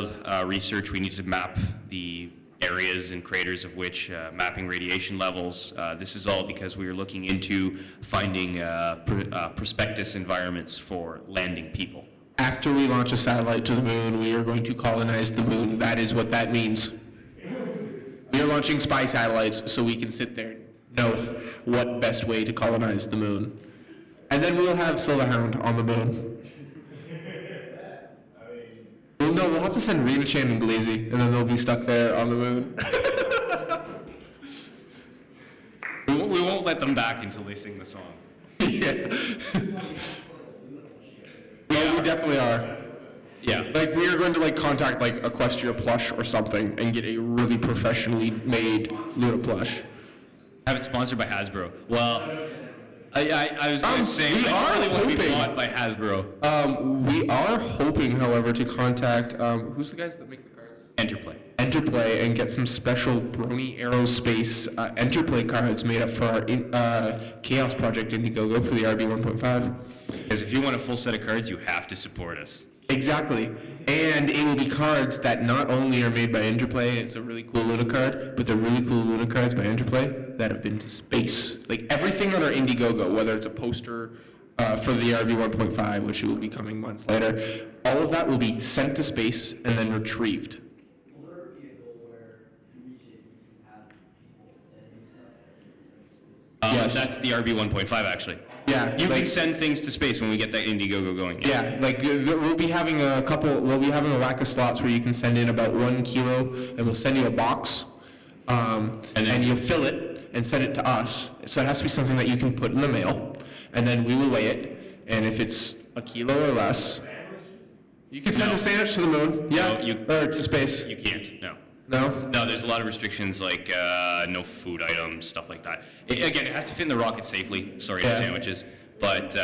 research. We need to map the areas and craters of which mapping radiation levels. This is all because we are looking into finding prospectus environments for landing people. After we launch a satellite to the moon, we are going to colonize the moon. That is what that means. We are launching spy satellites so we can sit there and know what best way to colonize the moon. And then we'll have Silverhound on the moon. Well, no, we'll have to send Rena Chan and Glazy, and then they'll be stuck there on the moon. We won't let them back until they sing the song. Yeah. Well, we definitely are. Yeah. Like, we are going to, like, contact, like, Equestria Plush or something and get a really professionally made Luna plush. Have it sponsored by Hasbro. Well, I was going to say, we I are really want to be hoping. bought by Hasbro. We are hoping, however, to contact, who's the guys that make the cards? Enterplay and get some special Brony Aerospace Enterplay cards made up for our Chaos Project Indiegogo for the RB 1.5. Because if you want a full set of cards, you have to support us. Exactly. And it will be cards that not only are made by Interplay, it's a really cool Luna card, but they're really cool Luna cards by Interplay that have been to space. Like everything on our Indiegogo, whether it's a poster for the RB 1.5, which will be coming months later, all of that will be sent to space and then retrieved. Will there be a goal where you reach it, you can have people sending stuff? Yes. That's the RB 1.5 actually. Yeah, You like- can send things to space when we get that Indiegogo going. Yeah, like we'll be having a rack of slots where you can send in about 1 kilo, and we'll send you a box, and you'll fill it and send it to us. So it has to be something that you can put in the mail, and then we will weigh it, and if it's a kilo or less, you can send No. a sandwich to the moon, yeah, No, or to space. You can't, no. No? No, there's a lot of restrictions like no food items, stuff like that. Again, it has to fit in the rocket safely. Sorry, Yeah. no sandwiches. But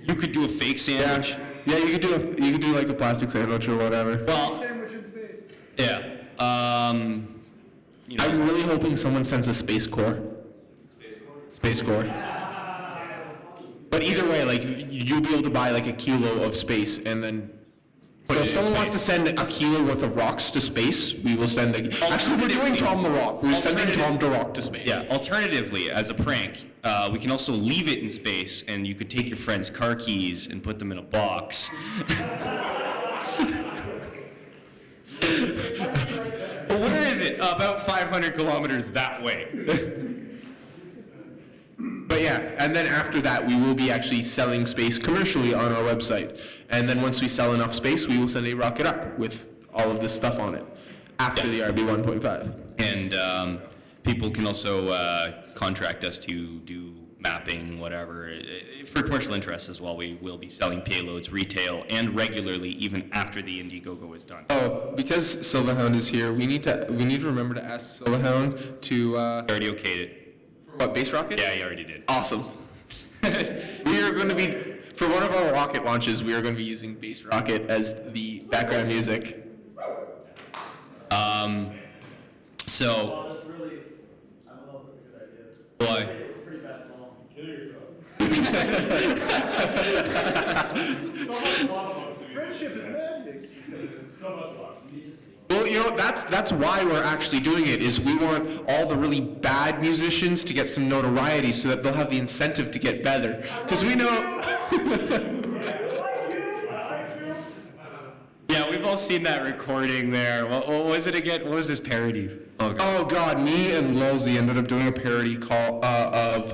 you could do a fake sandwich. Yeah, you could do like a plastic sandwich or whatever. Well, Sandwich in space. yeah. You know, I'm really hoping someone sends a space core. Space core. But either way, like you'll be able to buy like a kilo of space, and then. So Put it if in someone wants to space. send a kilo worth of rocks to space, we will send. Actually, we're doing Tom the Rock. We're sending Tom the Rock to space. yeah. Alternatively, as a prank, we can also leave it in space, and you could take your friend's car keys and put them in a box. But where is it? About 500 kilometers that way. But yeah, and then after that, we will be actually selling space commercially on our website. And then once we sell enough space, we will send a rocket up with all of this stuff on it after the RB 1.5. And people can also contract us to do mapping, whatever, for commercial interests as well. We will be selling payloads retail and regularly, even after the Indiegogo is done. Oh, because Silverhound is here, we need to remember to ask Silverhound to I already okayed it. what, base rocket? Yeah, you already did. Awesome. We are going to be, for one of our rocket launches, we are going to be using Base Rocket as the background music. So, That's really, I don't know if that's a good idea. why? It's a pretty bad song. Kill yourself. Friendship is magic. So much fun. Well, you know, that's why we're actually doing it, is we want all the really bad musicians to get some notoriety so that they'll have the incentive to get better. Because we know... Yeah, we've all seen that recording there. What was it again? What was this parody? Oh, God. Oh God, me and Lulzy ended up doing a parody of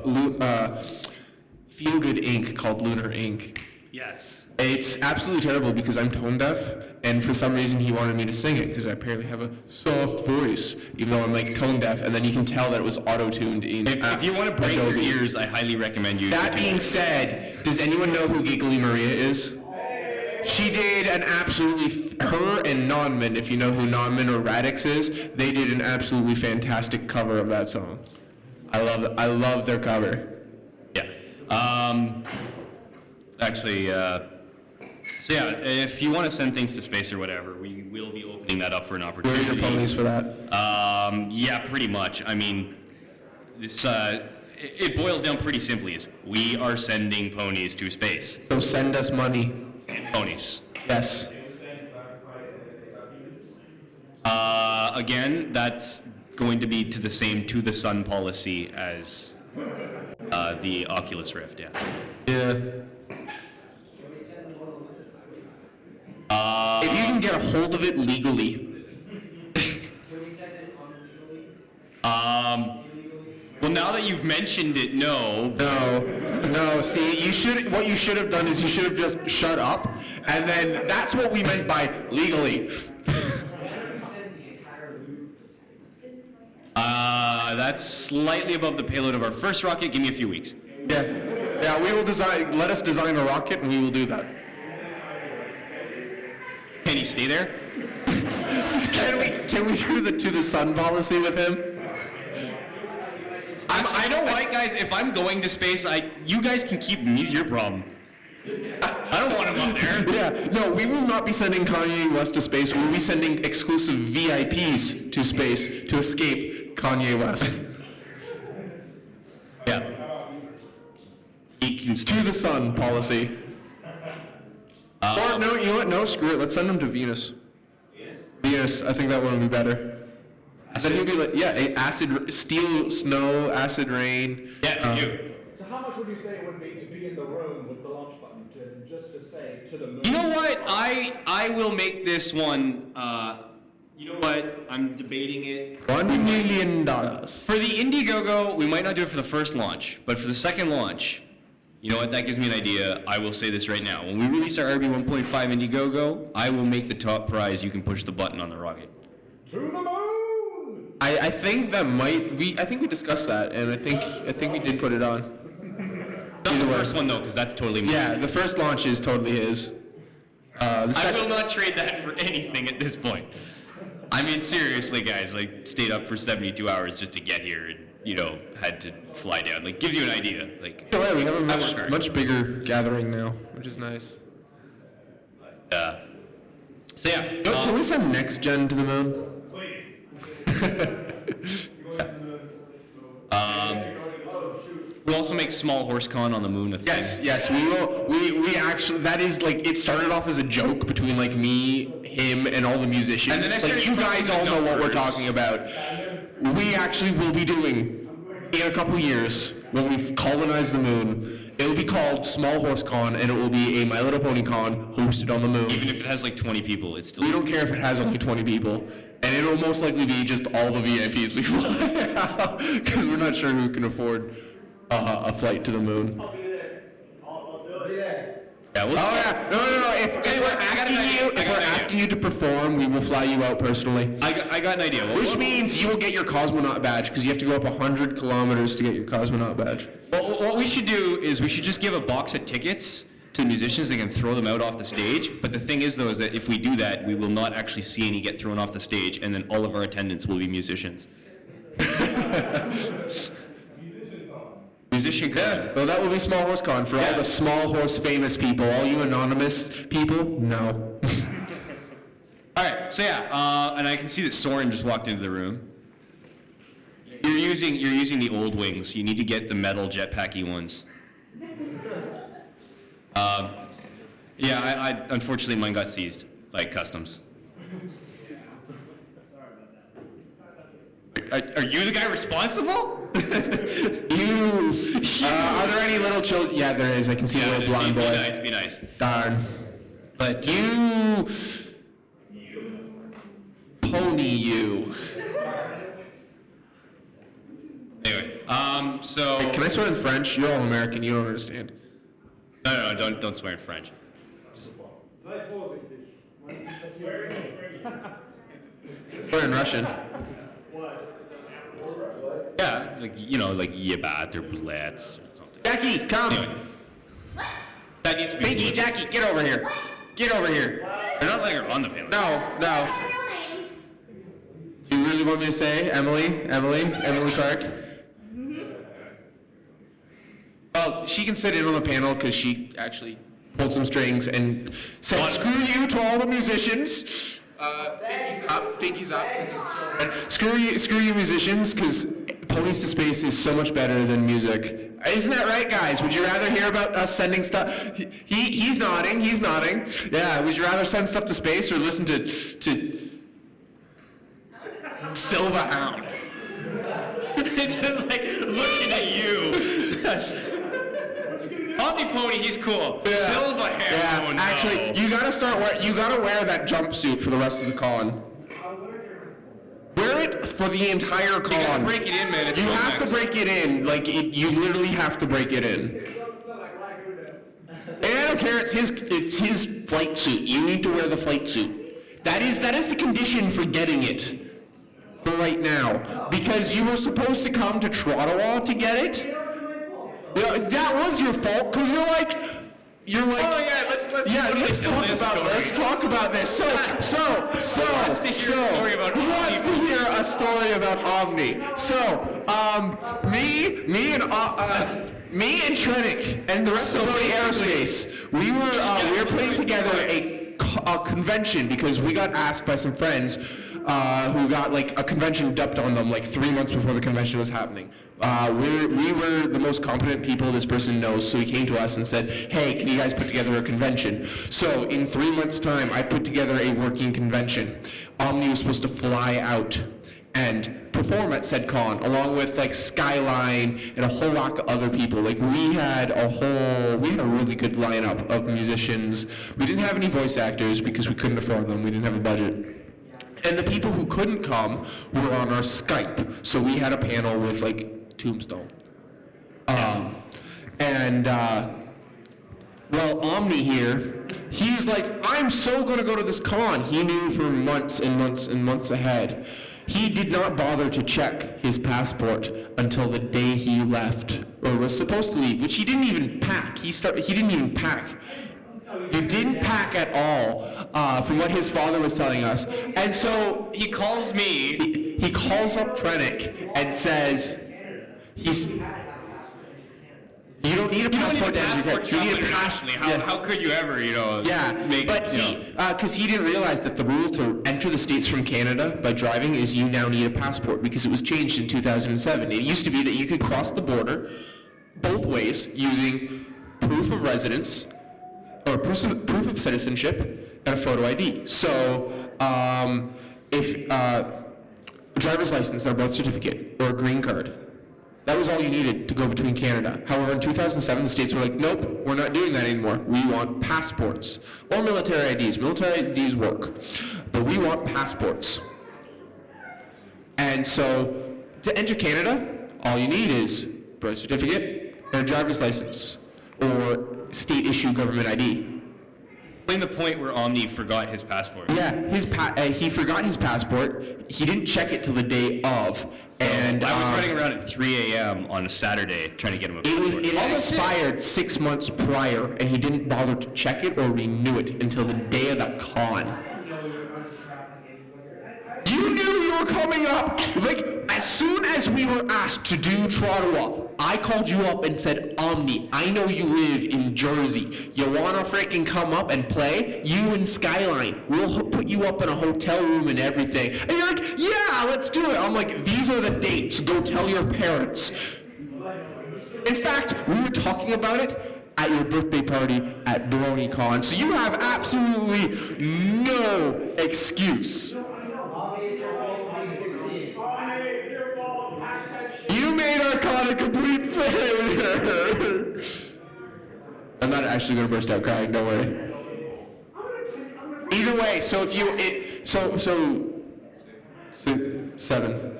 Feel Good Inc. called Lunar Inc. Yes. It's absolutely terrible because I'm tone deaf, and for some reason he wanted me to sing it because I apparently have a soft voice, even though I'm like tone deaf, and then you can tell that it was auto-tuned in. If you want to break Adobe. your ears, I highly recommend you. That do being it. said, does anyone know who Giggly Maria is? She did an absolutely, her and Nonman, if you know who Nonman or Radix is, they did an absolutely fantastic cover of that song. I love their cover. Yeah. Actually, so yeah, if you want to send things to space or whatever, we will be opening that up for an Where are opportunity. your ponies for that? Yeah, pretty much. I mean, this it boils down pretty simply: is we are sending ponies to space. So send us money. Ponies. Yes. Again, that's going to be to the same to the sun policy as the Oculus Rift. Yeah. Yeah. If you can get a hold of it legally. Can we send it unlegally? Well, now that you've mentioned it, no. No. See, what you should have done is you should have just shut up, and then that's what we meant by legally. What if we send the entire loop to space? That's slightly above the payload of our first rocket. Give me a few weeks. Yeah, we will design. Let us design a rocket, and we will do that. Can he stay there? Can we do the to the sun policy with him? I know why, guys. If I'm going to space, you guys can keep me. Your problem. I don't want him up there. Yeah, no, we will not be sending Kanye West to space. We will be sending exclusive VIPs to space to escape Kanye West. Yeah. He can To the sun policy. Or no, you know what? No, screw it. Let's send him to Venus. Venus. I think that one would be better. Then he'll be like, yeah, acid, steel, snow, acid rain. Yes, you. So how much would you say it would be to be in the room with the launch button, just to say to the moon? You know what? I will make this one. You know what? I'm debating it. $1 million. For the Indiegogo, we might not do it for the first launch, but for the second launch, you know what? That gives me an idea. I will say this right now. When we release our RB 1.5 Indiegogo, I will make the top prize. You can push the button on the rocket. To the moon! I think that I think we discussed that, and I think we did put it on. Not the first one though, because that's totally mine. Yeah, the first launch is totally his. I will not trade that for anything at this point. I mean, seriously, guys, like, stayed up for 72 hours just to get here and, you know, had to fly down. Like, gives you an idea. Like, Yeah, we have a I work hard. much bigger gathering now, which is nice. So, yeah. Yo, can we send next gen to the moon? We'll also make small horse con on the moon a thing. Yes, we will. We actually, that is like, it started off as a joke between like me, him, and all the musicians. And then I like, started you guys all know what we're numbers. talking about. We actually will be doing, in a couple years, when we've colonized the moon, it will be called Small Horse Con, and it will be a My Little Pony Con hosted on the moon. Even if it has like 20 people, it's still. We don't care if it has only 20 people, and it'll most likely be just all the VIPs we fly out, because we're not sure who can afford a flight to the moon. I'll be there. I'll do it. Yeah, we'll Oh yeah, no. If Tell you we're what, I got asking an idea. you, I if got we're an idea. asking you to perform, we will fly you out personally. I got an idea. Which means you will get your cosmonaut badge because you have to go up 100 kilometers to get your cosmonaut badge. What we should do is we should just give a box of tickets to musicians. They can throw them out off the stage. But the thing is, though, is that if we do that, we will not actually see any get thrown off the stage, and then all of our attendants will be musicians. Musician con. Well, that will be Small Horse Con for all the Small Horse famous people. All you anonymous people, no. All right, so yeah, and I can see that Soren just walked into the room. You're using the old wings. You need to get the metal jetpacky ones. Yeah, I unfortunately mine got seized by customs. Are you the guy responsible? You. Are there any little children? Yeah, there is. I can see a little blonde boy. Be nice. Darn. But You. Pony you. anyway, so Can I swear in French? You're all American. You don't understand. no, don't swear in French. Swear in Russian. Yeah, like like yebat or blats or something. Jackie, come. Anyway, that needs to be. Pinky, Jackie, get over here. Get over here. They're not letting her on the panel. No. Do you really want me to say Emily Clark? Well, she can sit in on the panel because she actually pulled some strings and said, What? "Screw you to all the musicians." Pinky's up. 'Cause it's children. Screw you, musicians, because Ponies to Space is so much better than music. Isn't that right, guys? Would you rather hear about us sending stuff? He's nodding. Yeah. Would you rather send stuff to space or listen to Silverhound? Just like looking at you. Omni Pony, he's cool. Silver hair. Yeah, Oh, no. actually, you gotta wear that jumpsuit for the rest of the con. Wear it for the entire con. You gotta break it in, man. It's You have to Romex. break it in. Like, you literally have to break it in. And I don't care, it's his flight suit. You need to wear the flight suit. That is the condition for getting it. For right now. Because you were supposed to come to Ottawa to get it. Yeah, that was your fault, because you're like, you're like, Oh yeah, let's let's talk about this. So, wants to hear a story about who Omni? wants to hear a story about Omni? So, me and Trenick and the rest of Brony Aerospace, we were putting together a convention because we got asked by some friends who got like a convention dumped on them like 3 months before the convention was happening. We were the most competent people this person knows, so he came to us and said, hey, can you guys put together a convention? So in 3 months' time, I put together a working convention. Omni was supposed to fly out and perform at said con, along with like Skyline and a whole lot of other people. Like we had a really good lineup of musicians. We didn't have any voice actors because we couldn't afford them. We didn't have a budget. And the people who couldn't come were on our Skype. So we had a panel with like Tombstone. Omni here, he's like, I'm so gonna go to this con. He knew for months and months and months ahead. He did not bother to check his passport until the day he left, or was supposed to leave, which he didn't even pack. He didn't even pack. You didn't pack at all, from what his father was telling us. And so He calls me. he calls up Trenick and says, you don't need a passport to enter Canada. You need a passport. How could you ever, Because he didn't realize that the rule to enter the States from Canada by driving is you now need a passport because it was changed in 2007. It used to be that you could cross the border both ways using proof of residence or proof of citizenship and a photo ID. So if a driver's license or a birth certificate or a green card, that was all you needed to go between Canada. However, in 2007, the states were like, nope, we're not doing that anymore. We want passports or military IDs. Military IDs work, but we want passports. And so to enter Canada, all you need is birth certificate and a driver's license or state issue government ID. Explain the point where Omni forgot his passport. Yeah, he forgot his passport. He didn't check it till the day of. And I was running around at 3 a.m. on a Saturday trying to get him a passport. It all expired 6 months prior, and he didn't bother to check it or renew it until the day of the con. You knew you were coming up. Like, as soon as we were asked to do Trottawa, I called you up and said, Omni, I know you live in Jersey. You wanna freaking come up and play? You and Skyline. We'll put you up in a hotel room and everything. And you're like, yeah, let's do it. I'm like, these are the dates. Go tell your parents. In fact, we were talking about it at your birthday party at BronyCon, so you have absolutely no excuse. You made our con a complete failure. I'm not actually gonna burst out crying, don't worry. Either way, so if you, so 7.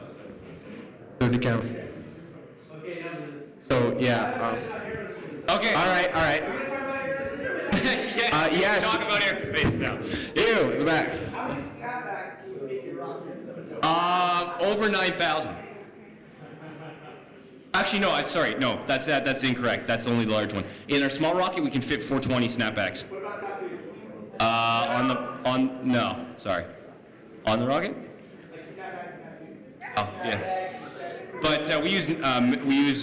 Third to count. So, yeah, Okay. all right. Yes. Talk about airspace now. Ew, in the back. Over 9,000. Actually, no. Sorry, no. That's incorrect. That's only the large one. In our small rocket, we can fit 420 snapbacks. What about tattoos? No. Sorry. On the rocket? Oh, yeah. But we use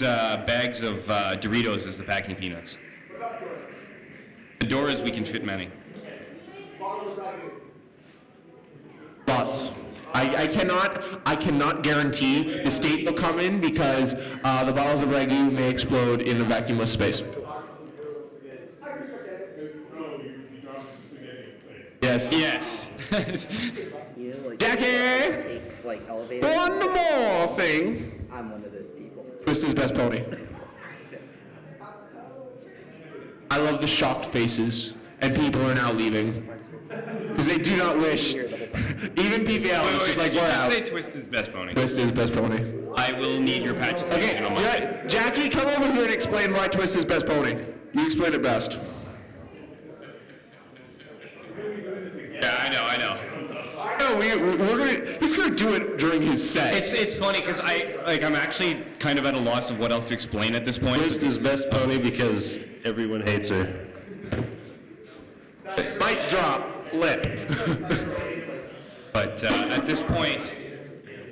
bags of Doritos as the packing peanuts. The Doras, we can fit many. Lots. I cannot guarantee the state they'll come in because the bottles of Ragu may explode in a vacuumless space. Yes. Yes. You know, like, Jackie! take, like elevators. One more thing. I'm one of those people. Twista's best pony. I love the shocked faces, and people are now leaving. Because they do not wish. Even PPL is just like, we're out. Say Twista's best pony. Twista's best pony. I will need your patches. Okay, taken on my- yeah, Jackie, come over here and explain why Twista's best pony. You explain it best. Yeah, I know. No, he's gonna do it during his set. It's funny because I'm actually kind of at a loss of what else to explain at this point. Twista's best pony because everyone hates her. Mic drop. Flip. But at this point,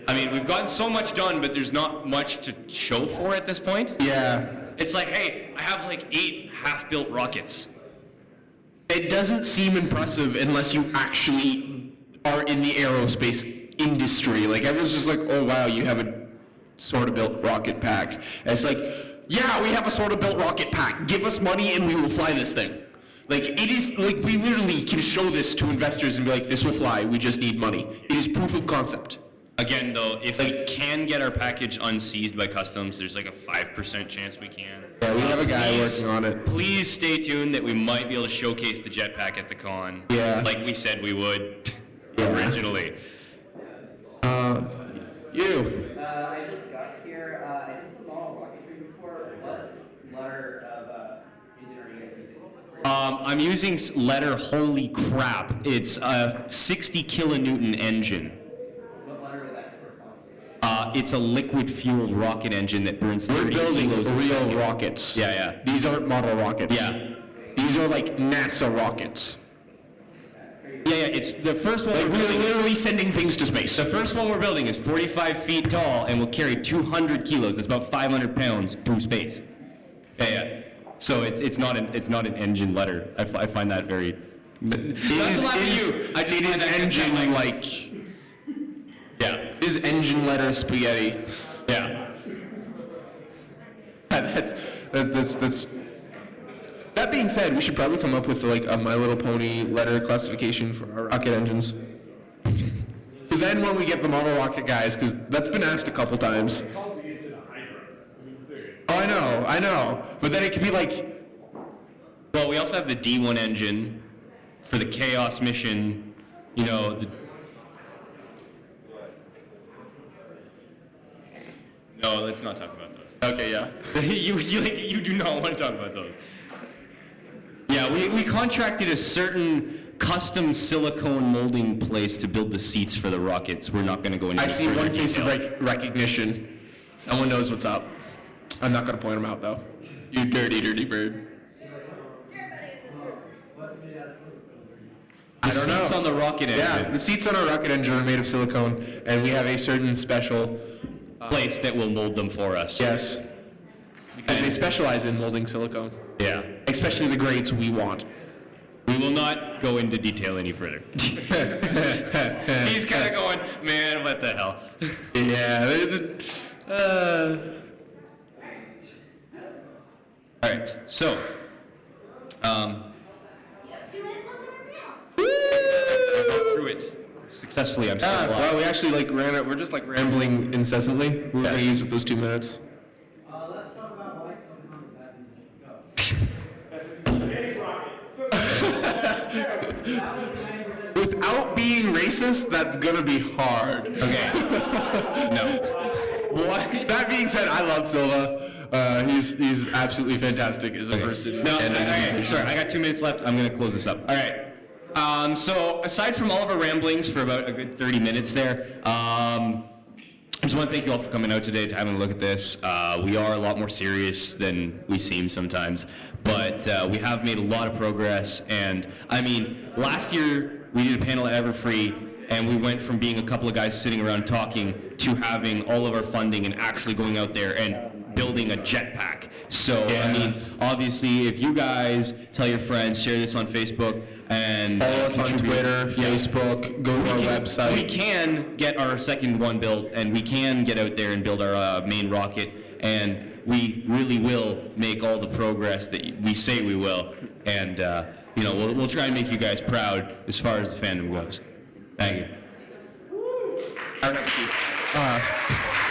I mean, we've gotten so much done, but there's not much to show for at this point. Yeah. It's like, hey, I have like 8 half-built rockets. It doesn't seem impressive unless you actually are in the aerospace industry. Like, everyone's just like, oh, wow, you have a sort of built rocket pack. And it's like, yeah, we have a sort of built rocket pack. Give us money and we will fly this thing. Like, it is, like, we literally can show this to investors and be like, this will fly, we just need money. It is proof of concept. Again, though, if we can get our package unseized by customs, there's like a 5% chance we can. Yeah, we have a guy Please- working on it. Please stay tuned that we might be able to showcase the jetpack at the con. Yeah. Like we said we would Yeah. originally. You. I just got here, I did some model rocketry before. What letter of engine are you guys using? I'm using letter holy crap. It's a 60 kilonewton engine. What letter would that correspond to? It's a liquid fueled rocket engine that burns We're 30 building kilos of real cyanide. rockets. Yeah, yeah. These aren't model rockets. Yeah. These are like NASA rockets. Yeah, it's the first one Like, we're we're building. literally sending things to space. The first one we're building is 45 feet tall and will carry 200 kilos. That's about 500 pounds through space. Yeah. So it's not an engine letter. I find that very. That's a lot for you. I just It find is that it's engine kind of like. Yeah. It is engine letter spaghetti. Yeah. That's. That being said, we should probably come up with like a My Little Pony letter classification for our rocket engines. So then when we get the model rocket guys, because that's been asked a couple times. Oh, I know. But then it could be like, Well, we also have the D1 engine for the Chaos mission. You know. No, let's not talk about those. okay, yeah. you do not want to talk about those. Yeah, we contracted a certain custom silicone molding place to build the seats for the rockets. We're not going to go into I see further one piece of detail. recognition. Someone knows what's up. I'm not gonna point them out though. You dirty, dirty bird. The I don't know. seats on the rocket engine. Yeah, the seats on our rocket engine are made of silicone, and we have a certain special Place that will mold them for us. yes, because they specialize in molding silicone, Yeah. especially the grades we want. We will not go into detail any further. He's kind of going, man, what the hell? Yeah. All right, so, through it successfully. I'm still alive. Well, we actually like ran it. We're just like rambling incessantly. We're gonna use up those 2 minutes. Let's talk about why some comes back and go. Without being racist, that's gonna be hard. Okay. No. What? That being said, I love Silva. He's absolutely fantastic as a person No, and as a okay, musician. sorry, I got 2 minutes left. I'm going to close this up. All right. So aside from all of our ramblings for about a good 30 minutes there, I just want to thank you all for coming out today to having a look at this. We are a lot more serious than we seem sometimes, but we have made a lot of progress. And I mean, last year we did a panel at Everfree, and we went from being a couple of guys sitting around talking to having all of our funding and actually going out there and building a jetpack. So, I mean, obviously, if you guys tell your friends, share this on Facebook, and Follow us on contribute. Twitter, Yeah. Facebook, go to our We website. can get our second one built, and we can get out there and build our main rocket, and we really will make all the progress that we say we will. And, you know, we'll try and make you guys proud as far as the fandom goes. Thank you. All right, thank you.